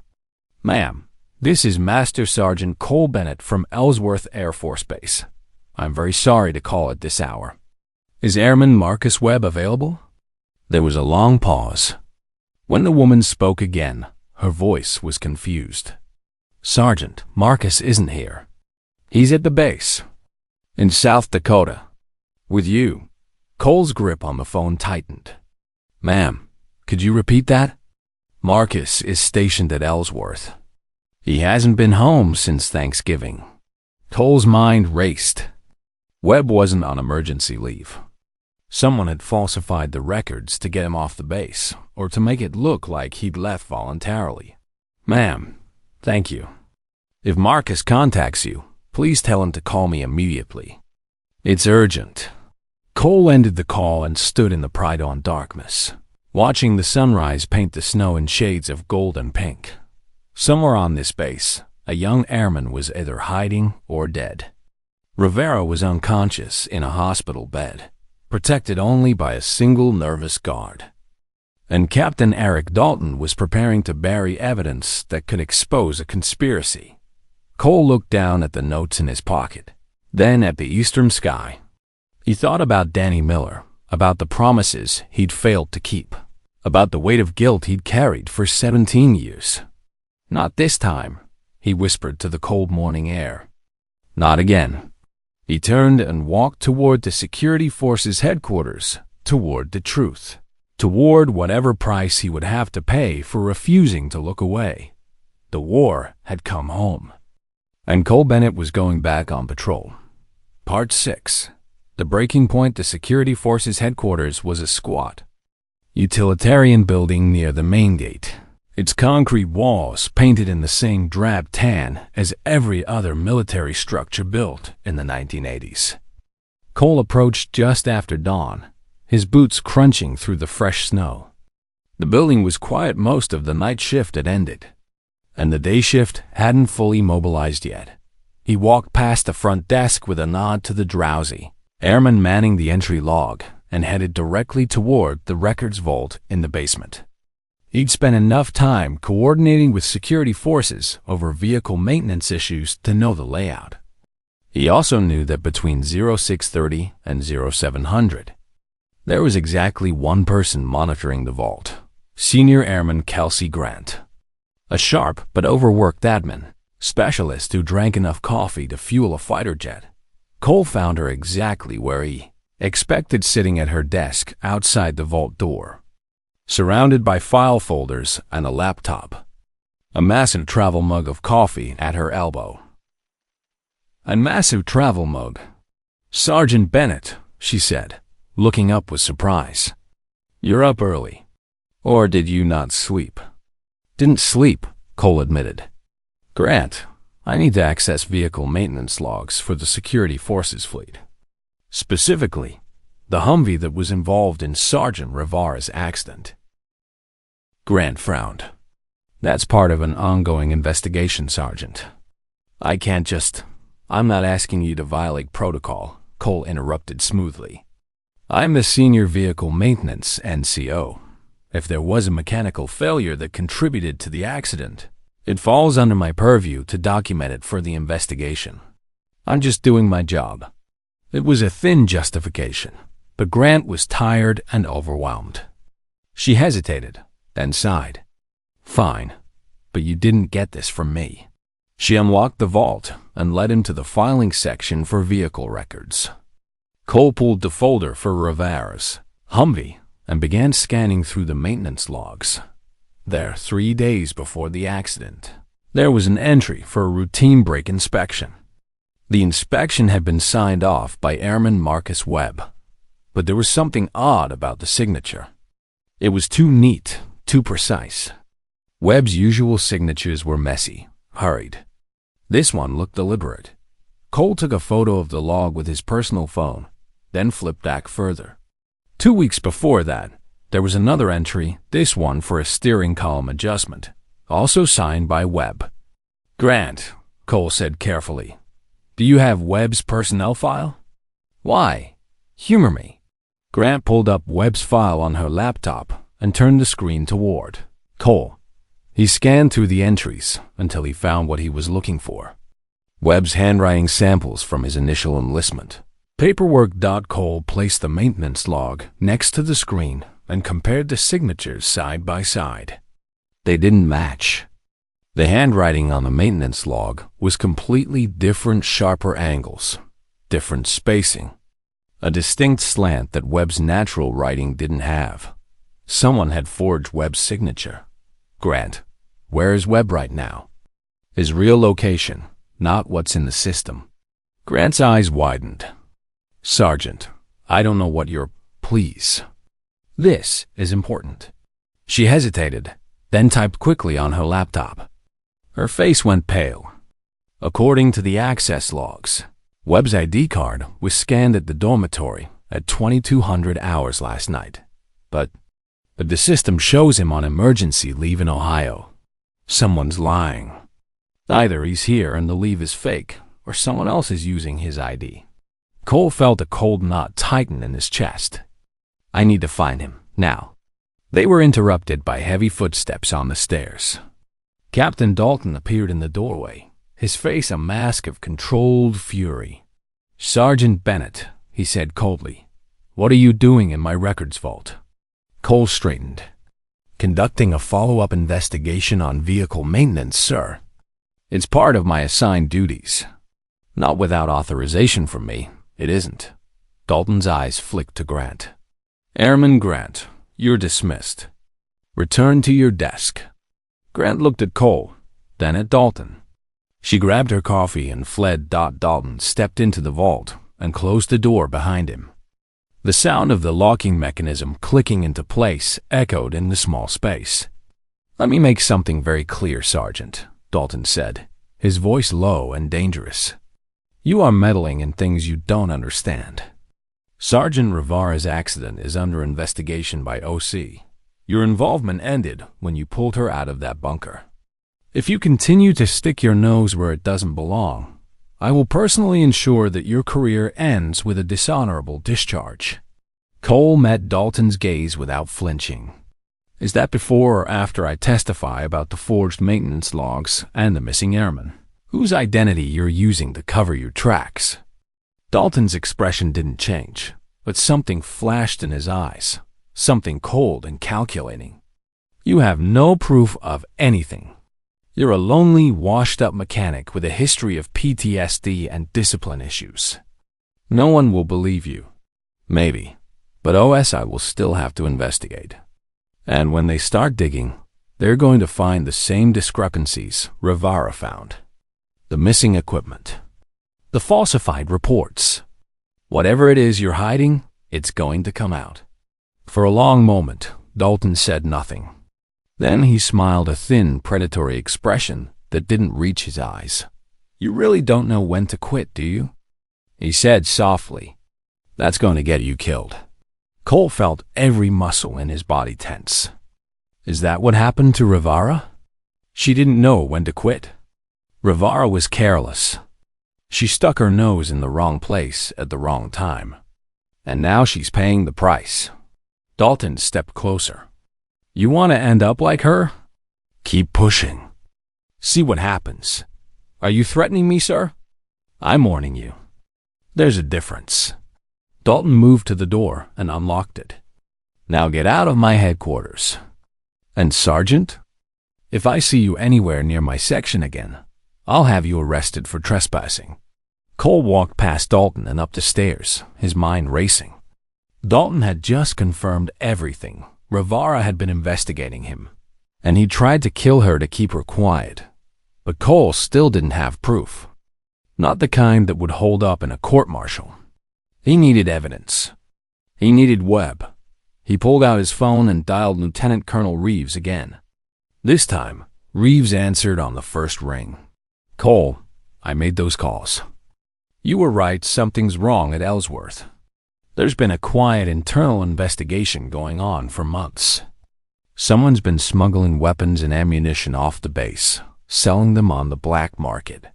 Ma'am, this is Master Sergeant Cole Bennett from Ellsworth Air Force Base. I'm very sorry to call at this hour. Is Airman Marcus Webb available?" There was a long pause. When the woman spoke again, her voice was confused. "Sergeant, Marcus isn't here. He's at the base, in South Dakota, with you." Cole's grip on the phone tightened. "Ma'am, could you repeat that?" "Marcus is stationed at Ellsworth. He hasn't been home since Thanksgiving." Cole's mind raced. Webb wasn't on emergency leave. Someone had falsified the records to get him off the base, or to make it look like he'd left voluntarily. "Ma'am, thank you. If Marcus contacts you, please tell him to call me immediately. It's urgent." Cole ended the call and stood in the pre-dawn darkness, watching the sunrise paint the snow in shades of gold and pink. Somewhere on this base, a young airman was either hiding or dead. Rivera was unconscious in a hospital bed, protected only by a single nervous guard. And Captain Eric Dalton was preparing to bury evidence that could expose a conspiracy. Cole looked down at the notes in his pocket, then at the eastern sky. He thought about Danny Miller, about the promises he'd failed to keep, about the weight of guilt he'd carried for 17 years. "Not this time," he whispered to the cold morning air. "Not again." He turned and walked toward the security forces headquarters, toward the truth, toward whatever price he would have to pay for refusing to look away. The war had come home, and Cole Bennett was going back on patrol. Part 6. The breaking point to security forces headquarters was a squat, utilitarian building near the main gate, its concrete walls painted in the same drab tan as every other military structure built in the 1980s. Cole approached just after dawn, his boots crunching through the fresh snow. The building was quiet. Most of the night shift had ended, and the day shift hadn't fully mobilized yet. He walked past the front desk with a nod to the drowsy airman manning the entry log and headed directly toward the records vault in the basement. He'd spent enough time coordinating with security forces over vehicle maintenance issues to know the layout. He also knew that between 0630 and 0700, there was exactly one person monitoring the vault, Senior Airman Kelsey Grant, a sharp but overworked admin specialist who drank enough coffee to fuel a fighter jet. Cole found her exactly where he expected, sitting at her desk outside the vault door, surrounded by file folders and a laptop, a massive travel mug of coffee at her elbow. "A massive travel mug. Sergeant Bennett," she said, looking up with surprise. "You're up early. Or did you not sleep?" "Didn't sleep," Cole admitted. "Grant, I need to access vehicle maintenance logs for the security forces fleet. Specifically, the Humvee that was involved in Sergeant Rivera's accident." Grant frowned. "That's part of an ongoing investigation, Sergeant. I can't just—" "I'm not asking you to violate protocol," Cole interrupted smoothly. "I'm the Senior Vehicle Maintenance NCO. If there was a mechanical failure that contributed to the accident, it falls under my purview to document it for the investigation. I'm just doing my job." It was a thin justification, but Grant was tired and overwhelmed. She hesitated, then sighed. "Fine, but you didn't get this from me." She unlocked the vault and led him to the filing section for vehicle records. Cole pulled the folder for Rivera's Humvee and began scanning through the maintenance logs. There 3 days before the accident. There was an entry for a routine brake inspection. The inspection had been signed off by Airman Marcus Webb, but there was something odd about the signature. It was too neat, too precise. Webb's usual signatures were messy, hurried. This one looked deliberate. Cole took a photo of the log with his personal phone, then flipped back further. 2 weeks before that, there was another entry, this one for a steering column adjustment, also signed by Webb. "Grant," Cole said carefully, "do you have Webb's personnel file?" "Why? Humor me." Grant pulled up Webb's file on her laptop and turned the screen toward Cole. He scanned through the entries until he found what he was looking for. Webb's handwriting samples from his initial enlistment. Paperwork. Cole placed the maintenance log next to the screen and compared the signatures side by side. They didn't match. The handwriting on the maintenance log was completely different, sharper angles, different spacing, a distinct slant that Webb's natural writing didn't have. Someone had forged Webb's signature. "Grant, where is Webb right now?" His real location, not what's in the system. Grant's eyes widened. "Sergeant, I don't know what you're... Please. This is important." She hesitated, then typed quickly on her laptop. Her face went pale. According to the access logs, Webb's ID card was scanned at the dormitory at 2200 hours last night. But the system shows him on emergency leave in Ohio. Someone's lying. Either he's here and the leave is fake, or someone else is using his ID. Cole felt a cold knot tighten in his chest. "I need to find him, now." They were interrupted by heavy footsteps on the stairs. Captain Dalton appeared in the doorway, his face a mask of controlled fury. "Sergeant Bennett," he said coldly, "what are you doing in my records vault?" Cole straightened. "Conducting a follow-up investigation on vehicle maintenance, sir. It's part of my assigned duties. Not without authorization from me, it isn't." Dalton's eyes flicked to Grant. "Airman Grant, you're dismissed. Return to your desk." Grant looked at Cole, then at Dalton. She grabbed her coffee and fled. Dalton stepped into the vault and closed the door behind him. The sound of the locking mechanism clicking into place echoed in the small space. "Let me make something very clear, Sergeant," Dalton said, his voice low and dangerous. "You are meddling in things you don't understand. Sergeant Rivera's accident is under investigation by OC. Your involvement ended when you pulled her out of that bunker. If you continue to stick your nose where it doesn't belong, I will personally ensure that your career ends with a dishonorable discharge." Cole met Dalton's gaze without flinching. "Is that before or after I testify about the forged maintenance logs and the missing airman, whose identity you're using to cover your tracks?" Dalton's expression didn't change, but something flashed in his eyes, something cold and calculating. "You have no proof of anything. You're a lonely, washed-up mechanic with a history of PTSD and discipline issues. No one will believe you. Maybe, but OSI will still have to investigate. And when they start digging, they're going to find the same discrepancies Rivera found. The missing equipment. The falsified reports. Whatever it is you're hiding, it's going to come out." For a long moment, Dalton said nothing. Then he smiled a thin, predatory expression that didn't reach his eyes. "You really don't know when to quit, do you?" he said softly. "That's going to get you killed." Cole felt every muscle in his body tense. Is that what happened to Rivera? She didn't know when to quit. Rivera was careless. She stuck her nose in the wrong place at the wrong time. And now she's paying the price. Dalton stepped closer. "You want to end up like her? Keep pushing. See what happens. Are you threatening me, sir?" "I'm warning you. There's a difference." Dalton moved to the door and unlocked it. "Now get out of my headquarters. And Sergeant, if I see you anywhere near my section again, I'll have you arrested for trespassing." Cole walked past Dalton and up the stairs, his mind racing. Dalton had just confirmed everything. Rivera had been investigating him. and he tried to kill her to keep her quiet. But Cole still didn't have proof. Not the kind that would hold up in a court-martial. He needed evidence. He needed Webb. He pulled out his phone and dialed Lieutenant Colonel Reeves again. This time, Reeves answered on the first ring. "Cole, I made those calls. You were right, something's wrong at Ellsworth. There's been a quiet internal investigation going on for months. Someone's been smuggling weapons and ammunition off the base, selling them on the black market.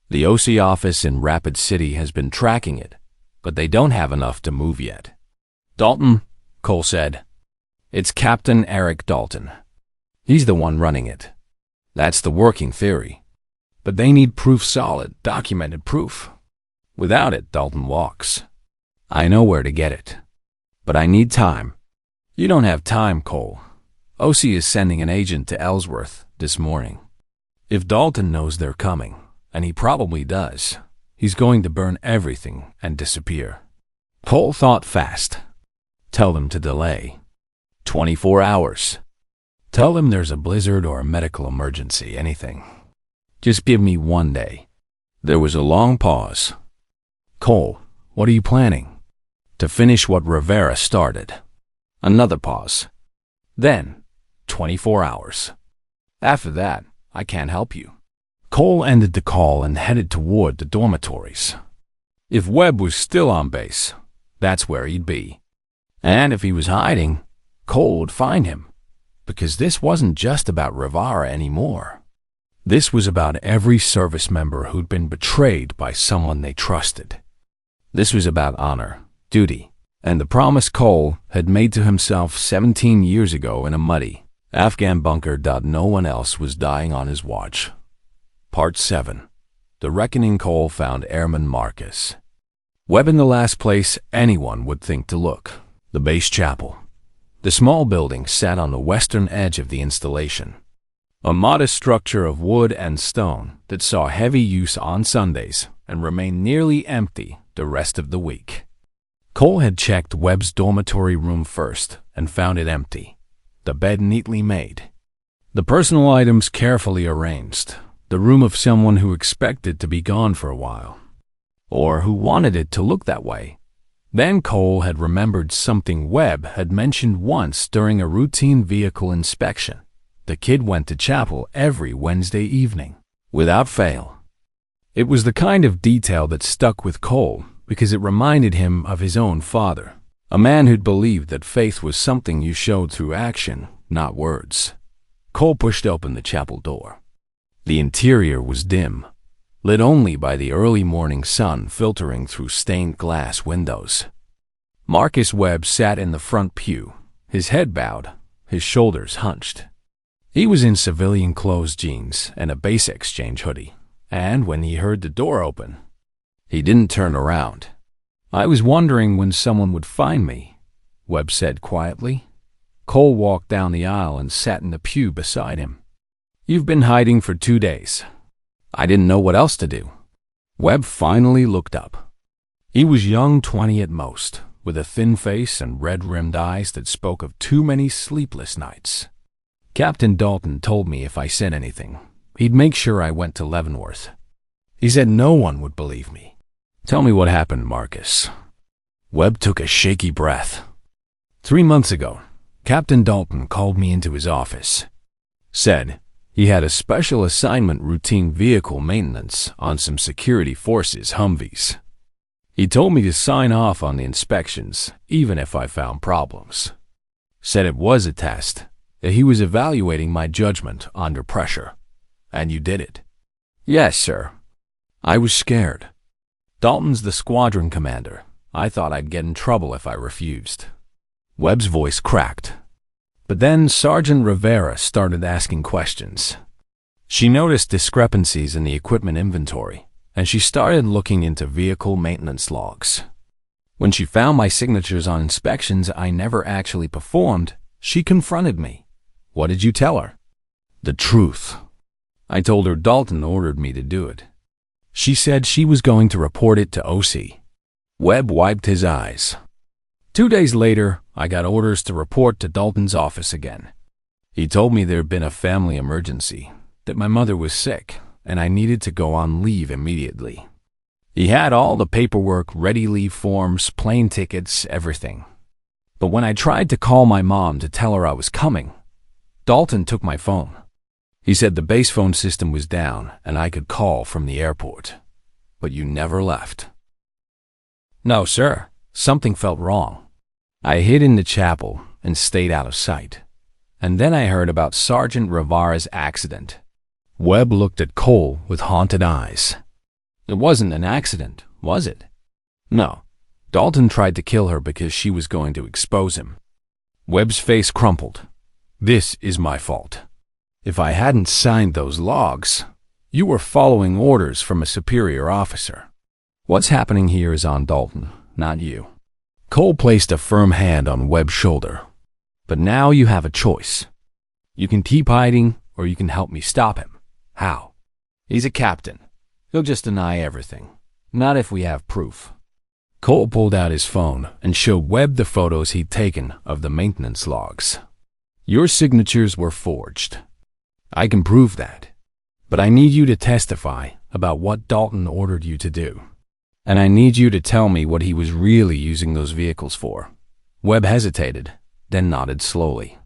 The OC office in Rapid City has been tracking it, but they don't have enough to move yet." "Dalton," Cole said. "It's Captain Eric Dalton. He's the one running it. That's the working theory. But they need proof, solid, documented proof. Without it, Dalton walks. I know where to get it. But I need time." "You don't have time, Cole. OC is sending an agent to Ellsworth this morning. If Dalton knows they're coming, and he probably does, he's going to burn everything and disappear." Cole thought fast. "Tell them to delay. 24 hours. Tell them there's a blizzard or a medical emergency, anything. Just give me 1 day." There was a long pause. "Cole, what are you planning?" "To finish what Rivera started." Another pause. "Then, 24 hours. After that, I can't help you." Cole ended the call and headed toward the dormitories. If Webb was still on base, that's where he'd be. And if he was hiding, Cole would find him. Because this wasn't just about Rivera anymore. This was about every service member who'd been betrayed by someone they trusted. This was about honor, duty, and the promise Cole had made to himself 17 years ago in a muddy Afghan bunker. No one else was dying on his watch. Part 7. The Reckoning. Cole found Airman Marcus. Webb in the last place anyone would think to look. The base chapel. The small building sat on the western edge of the installation. A modest structure of wood and stone that saw heavy use on Sundays and remained nearly empty the rest of the week. Cole had checked Webb's dormitory room first and found it empty, the bed neatly made, the personal items carefully arranged, the room of someone who expected to be gone for a while, or who wanted it to look that way. Then Cole had remembered something Webb had mentioned once during a routine vehicle inspection. The kid went to chapel every Wednesday evening, without fail. It was the kind of detail that stuck with Cole because it reminded him of his own father, a man who'd believed that faith was something you showed through action, not words. Cole pushed open the chapel door. The interior was dim, lit only by the early morning sun filtering through stained glass windows. Marcus Webb sat in the front pew, his head bowed, his shoulders hunched. He was in civilian clothes, jeans, and a base exchange hoodie, and when he heard the door open, he didn't turn around. "I was wondering when someone would find me," Webb said quietly. Cole walked down the aisle and sat in the pew beside him. "You've been hiding for 2 days. I didn't know what else to do." Webb finally looked up. He was young, 20 at most, with a thin face and red-rimmed eyes that spoke of too many sleepless nights. "Captain Dalton told me if I said anything, he'd make sure I went to Leavenworth. He said no one would believe me." "Tell me what happened, Marcus." Webb took a shaky breath. 3 months ago, Captain Dalton called me into his office. Said he had a special assignment, routine vehicle maintenance on some security forces Humvees. He told me to sign off on the inspections, even if I found problems. Said it was a test, that he was evaluating my judgment under pressure. "And you did it?" "Yes, sir." "I was scared. Dalton's the squadron commander. I thought I'd get in trouble if I refused." Webb's voice cracked. But then Sergeant Rivera started asking questions. She noticed discrepancies in the equipment inventory, and she started looking into vehicle maintenance logs. When she found my signatures on inspections I never actually performed, she confronted me. "What did you tell her?" "The truth. I told her Dalton ordered me to do it. She said she was going to report it to OC." Webb wiped his eyes. 2 days later, I got orders to report to Dalton's office again. He told me there had been a family emergency, that my mother was sick, and I needed to go on leave immediately. He had all the paperwork, ready leave forms, plane tickets, everything. But when I tried to call my mom to tell her I was coming, Dalton took my phone. He said the base phone system was down and I could call from the airport. But you never left. No, sir. Something felt wrong. I hid in the chapel and stayed out of sight. And then I heard about Sergeant Rivera's accident. Webb looked at Cole with haunted eyes. It wasn't an accident, was it? No. Dalton tried to kill her because she was going to expose him. Webb's face crumpled. This is my fault. If I hadn't signed those logs, you were following orders from a superior officer. What's happening here is on Dalton, not you. Cole placed a firm hand on Webb's shoulder. But now you have a choice. You can keep hiding, or you can help me stop him. How? He's a captain. He'll just deny everything. Not if we have proof. Cole pulled out his phone and showed Webb the photos he'd taken of the maintenance logs. Your signatures were forged. I can prove that. But I need you to testify about what Dalton ordered you to do. And I need you to tell me what he was really using those vehicles for. Webb hesitated, then nodded slowly.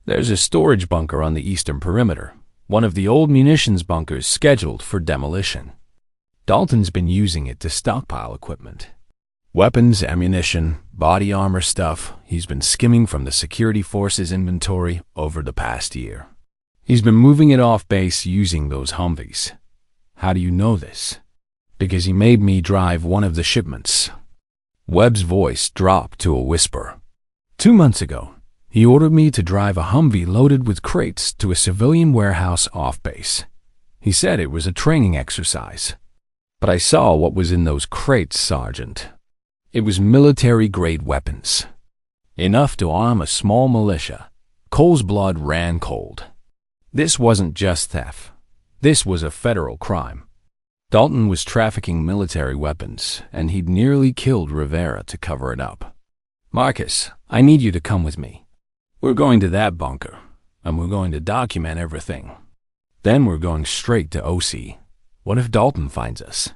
There's a storage bunker on the eastern perimeter, one of the old munitions bunkers scheduled for demolition. Dalton's been using it to stockpile equipment. Weapons, ammunition, body armor stuff he's been skimming from the security forces inventory over the past year. He's been moving it off base using those Humvees. How do you know this? Because he made me drive one of the shipments. Webb's voice dropped to a whisper. 2 months ago, he ordered me to drive a Humvee loaded with crates to a civilian warehouse off base. He said it was a training exercise. But I saw what was in those crates, Sergeant. It was military-grade weapons. Enough to arm a small militia. Cole's blood ran cold. This wasn't just theft. This was a federal crime. Dalton was trafficking military weapons, and he'd nearly killed Rivera to cover it up. Marcus, I need you to come with me. We're going to that bunker, and we're going to document everything. Then we're going straight to OC. What if Dalton finds us?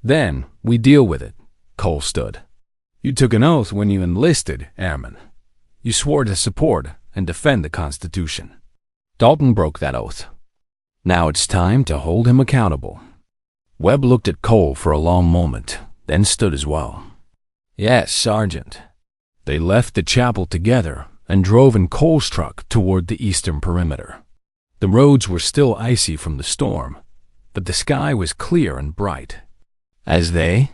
Then we deal with it. Cole stood. You took an oath when you enlisted, Airman. You swore to support and defend the Constitution. Dalton broke that oath. Now it's time to hold him accountable. Webb looked at Cole for a long moment, then stood as well. Yes, Sergeant. They left the chapel together and drove in Cole's truck toward the eastern perimeter. The roads were still icy from the storm, but the sky was clear and bright. As they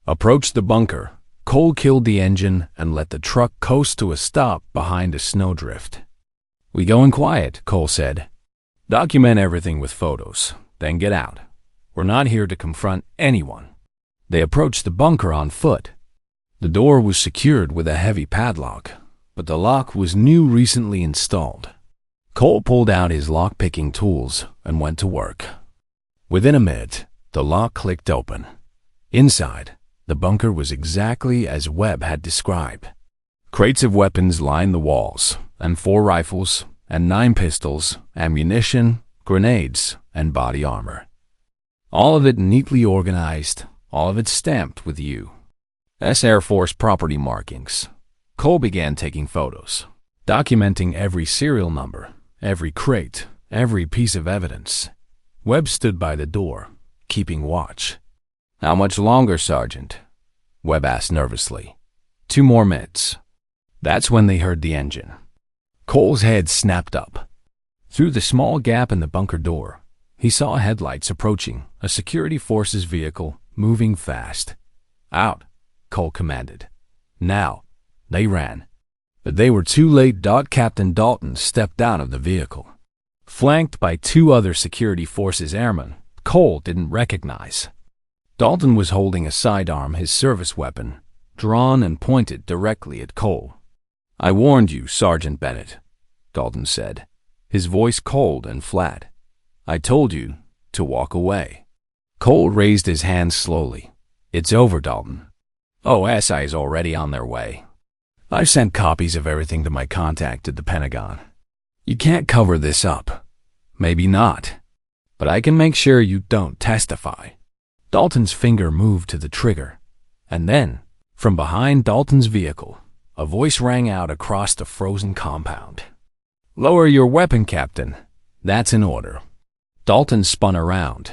approached the bunker, Cole killed the engine and let the truck coast to a stop behind a snowdrift. We going quiet, Cole said. Document everything with photos, then get out. We're not here to confront anyone. They approached the bunker on foot. The door was secured with a heavy padlock, but the lock was new, recently installed. Cole pulled out his lock-picking tools and went to work. Within a minute, the lock clicked open. Inside, the bunker was exactly as Webb had described. Crates of weapons lined the walls, and 4 rifles, and 9 pistols, ammunition, grenades, and body armor. All of it neatly organized, all of it stamped with U.S. Air Force property markings. Cole began taking photos, documenting every serial number, every crate, every piece of evidence. Webb stood by the door, keeping watch. How much longer, Sergeant? Webb asked nervously. 2 more minutes. That's when they heard the engine. Cole's head snapped up. Through the small gap in the bunker door, he saw headlights approaching, a security forces vehicle moving fast. Out, Cole commanded. Now. They ran. But they were too late. Captain Dalton stepped out of the vehicle. Flanked by 2 other security forces airmen Cole didn't recognize. Dalton was holding a sidearm, his service weapon, drawn and pointed directly at Cole. I warned you, Sergeant Bennett, Dalton said, his voice cold and flat. I told you to walk away. Cole raised his hand slowly. It's over, Dalton. OSI is already on their way. I've sent copies of everything to my contact at the Pentagon. You can't cover this up. Maybe not. But I can make sure you don't testify. Dalton's finger moved to the trigger, and then, from behind Dalton's vehicle, a voice rang out across the frozen compound. Lower your weapon, Captain. That's in order. Dalton spun around.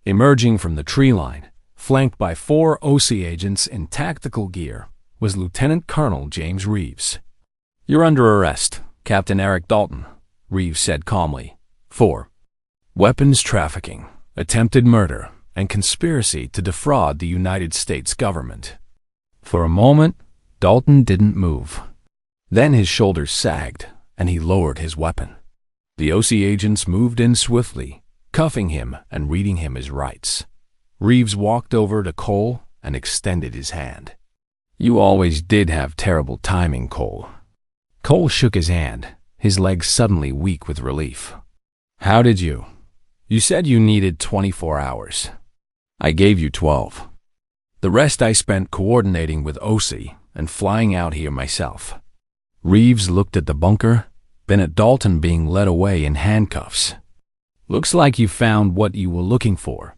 Emerging from the tree line, flanked by 4 OC agents in tactical gear, was Lieutenant Colonel James Reeves. You're under arrest, Captain Eric Dalton, Reeves said calmly. For weapons trafficking, attempted murder, and conspiracy to defraud the United States government. For a moment, Dalton didn't move. Then his shoulders sagged, and he lowered his weapon. The OC agents moved in swiftly, cuffing him and reading him his rights. Reeves walked over to Cole and extended his hand. You always did have terrible timing, Cole. Cole shook his hand, his legs suddenly weak with relief. How did you? You said you needed 24 hours. I gave you 12. The rest I spent coordinating with OC and flying out here myself. Reeves looked at the bunker, then at Dalton being led away in handcuffs. Looks like you found what you were looking for.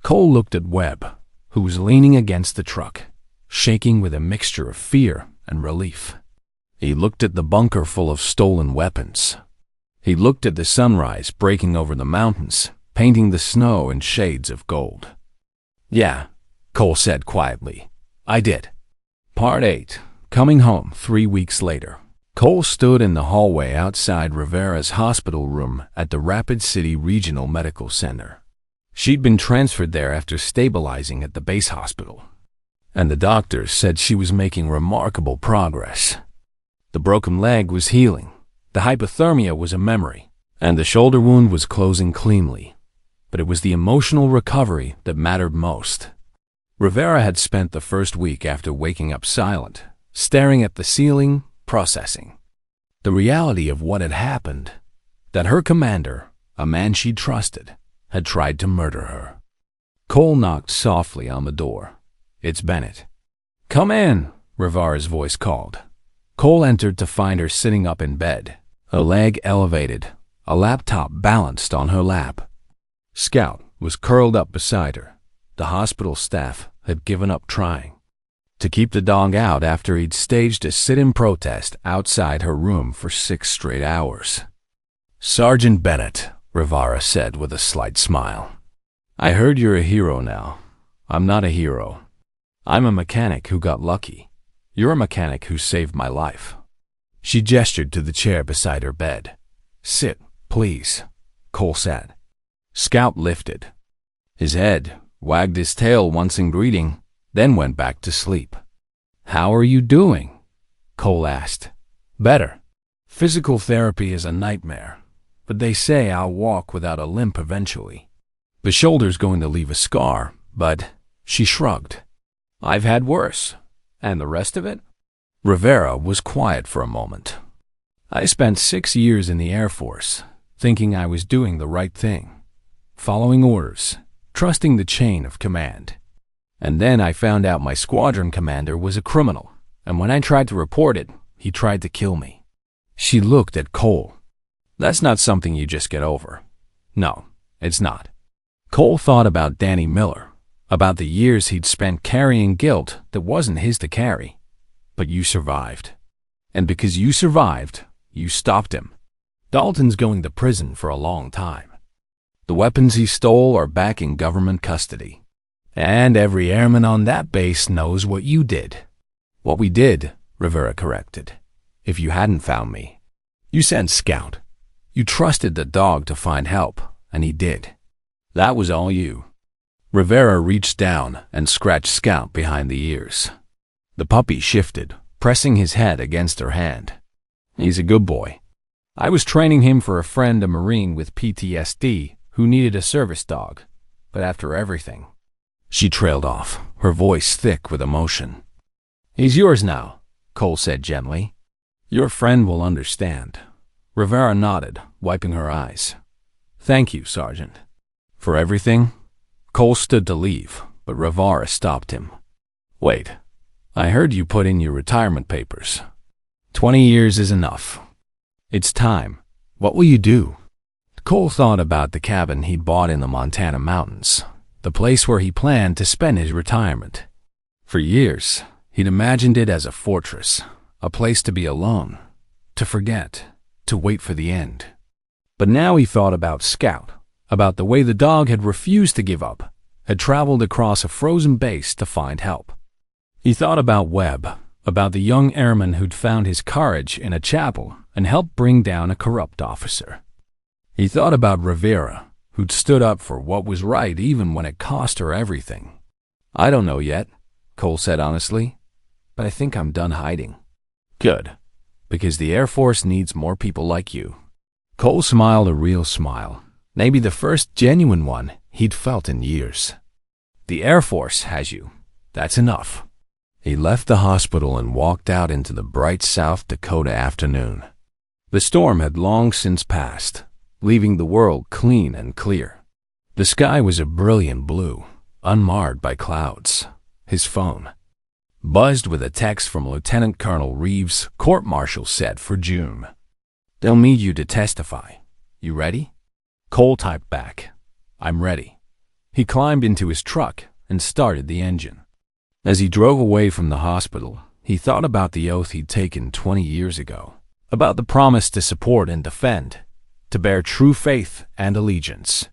Cole looked at Webb, who was leaning against the truck, shaking with a mixture of fear and relief. He looked at the bunker full of stolen weapons. He looked at the sunrise breaking over the mountains, painting the snow in shades of gold. Yeah, Cole said quietly. I did. Part 8. Coming home 3 weeks later. Cole stood in the hallway outside Rivera's hospital room at the Rapid City Regional Medical Center. She'd been transferred there after stabilizing at the base hospital, and the doctors said she was making remarkable progress. The broken leg was healing, the hypothermia was a memory, and the shoulder wound was closing cleanly. But it was the emotional recovery that mattered most. Rivera had spent the first week after waking up silent, staring at the ceiling, processing the reality of what had happened, that her commander, a man she trusted, had tried to murder her. Cole knocked softly on the door. It's Bennett. Come in, Rivera's voice called. Cole entered to find her sitting up in bed, a leg elevated, a laptop balanced on her lap. Scout was curled up beside her. The hospital staff had given up trying to keep the dog out after he'd staged a sit-in protest outside her room for 6 straight hours. Sergeant Bennett, Rivera said with a slight smile. I heard you're a hero now. I'm not a hero. I'm a mechanic who got lucky. You're a mechanic who saved my life. She gestured to the chair beside her bed. Sit, please, Cole said. Scout lifted. His head wagged his tail once in greeting, then went back to sleep. How are you doing? Cole asked. Better. Physical therapy is a nightmare, but they say I'll walk without a limp eventually. The shoulder's going to leave a scar, but she shrugged. I've had worse. And the rest of it? Rivera was quiet for a moment. I spent 6 years in the Air Force, thinking I was doing the right thing, following orders, trusting the chain of command. And then I found out my squadron commander was a criminal, and when I tried to report it, he tried to kill me. She looked at Cole. That's not something you just get over. No, it's not. Cole thought about Danny Miller, about the years he'd spent carrying guilt that wasn't his to carry. But you survived. And because you survived, you stopped him. Dalton's going to prison for a long time. The weapons he stole are back in government custody. And every airman on that base knows what you did. What we did, Rivera corrected. If you hadn't found me. You sent Scout. You trusted the dog to find help, and he did. That was all you. Rivera reached down and scratched Scout behind the ears. The puppy shifted, pressing his head against her hand. He's a good boy. I was training him for a friend, a Marine with PTSD, who needed a service dog. But after everything... She trailed off, her voice thick with emotion. He's yours now, Cole said gently. Your friend will understand. Rivera nodded, wiping her eyes. Thank you, Sergeant. For everything? Cole stood to leave, but Rivera stopped him. Wait, I heard you put in your retirement papers. 20 years is enough. It's time. What will you do? Cole thought about the cabin he'd bought in the Montana mountains, the place where he planned to spend his retirement. For years, he'd imagined it as a fortress, a place to be alone, to forget, to wait for the end. But now he thought about Scout, about the way the dog had refused to give up, had traveled across a frozen base to find help. He thought about Webb, about the young airman who'd found his courage in a chapel and helped bring down a corrupt officer. He thought about Rivera, who'd stood up for what was right even when it cost her everything. "I don't know yet," Cole said honestly, "but I think I'm done hiding." "Good, because the Air Force needs more people like you." Cole smiled a real smile, maybe the first genuine one he'd felt in years. "The Air Force has you. That's enough." He left the hospital and walked out into the bright South Dakota afternoon. The storm had long since passed, leaving the world clean and clear. The sky was a brilliant blue, unmarred by clouds. His phone buzzed with a text from Lieutenant Colonel Reeves, court-martial set for June. "They'll need you to testify. You ready?" Cole typed back, "I'm ready." He climbed into his truck and started the engine. As he drove away from the hospital, he thought about the oath he'd taken 20 years ago, about the promise to support and defend, to bear true faith and allegiance.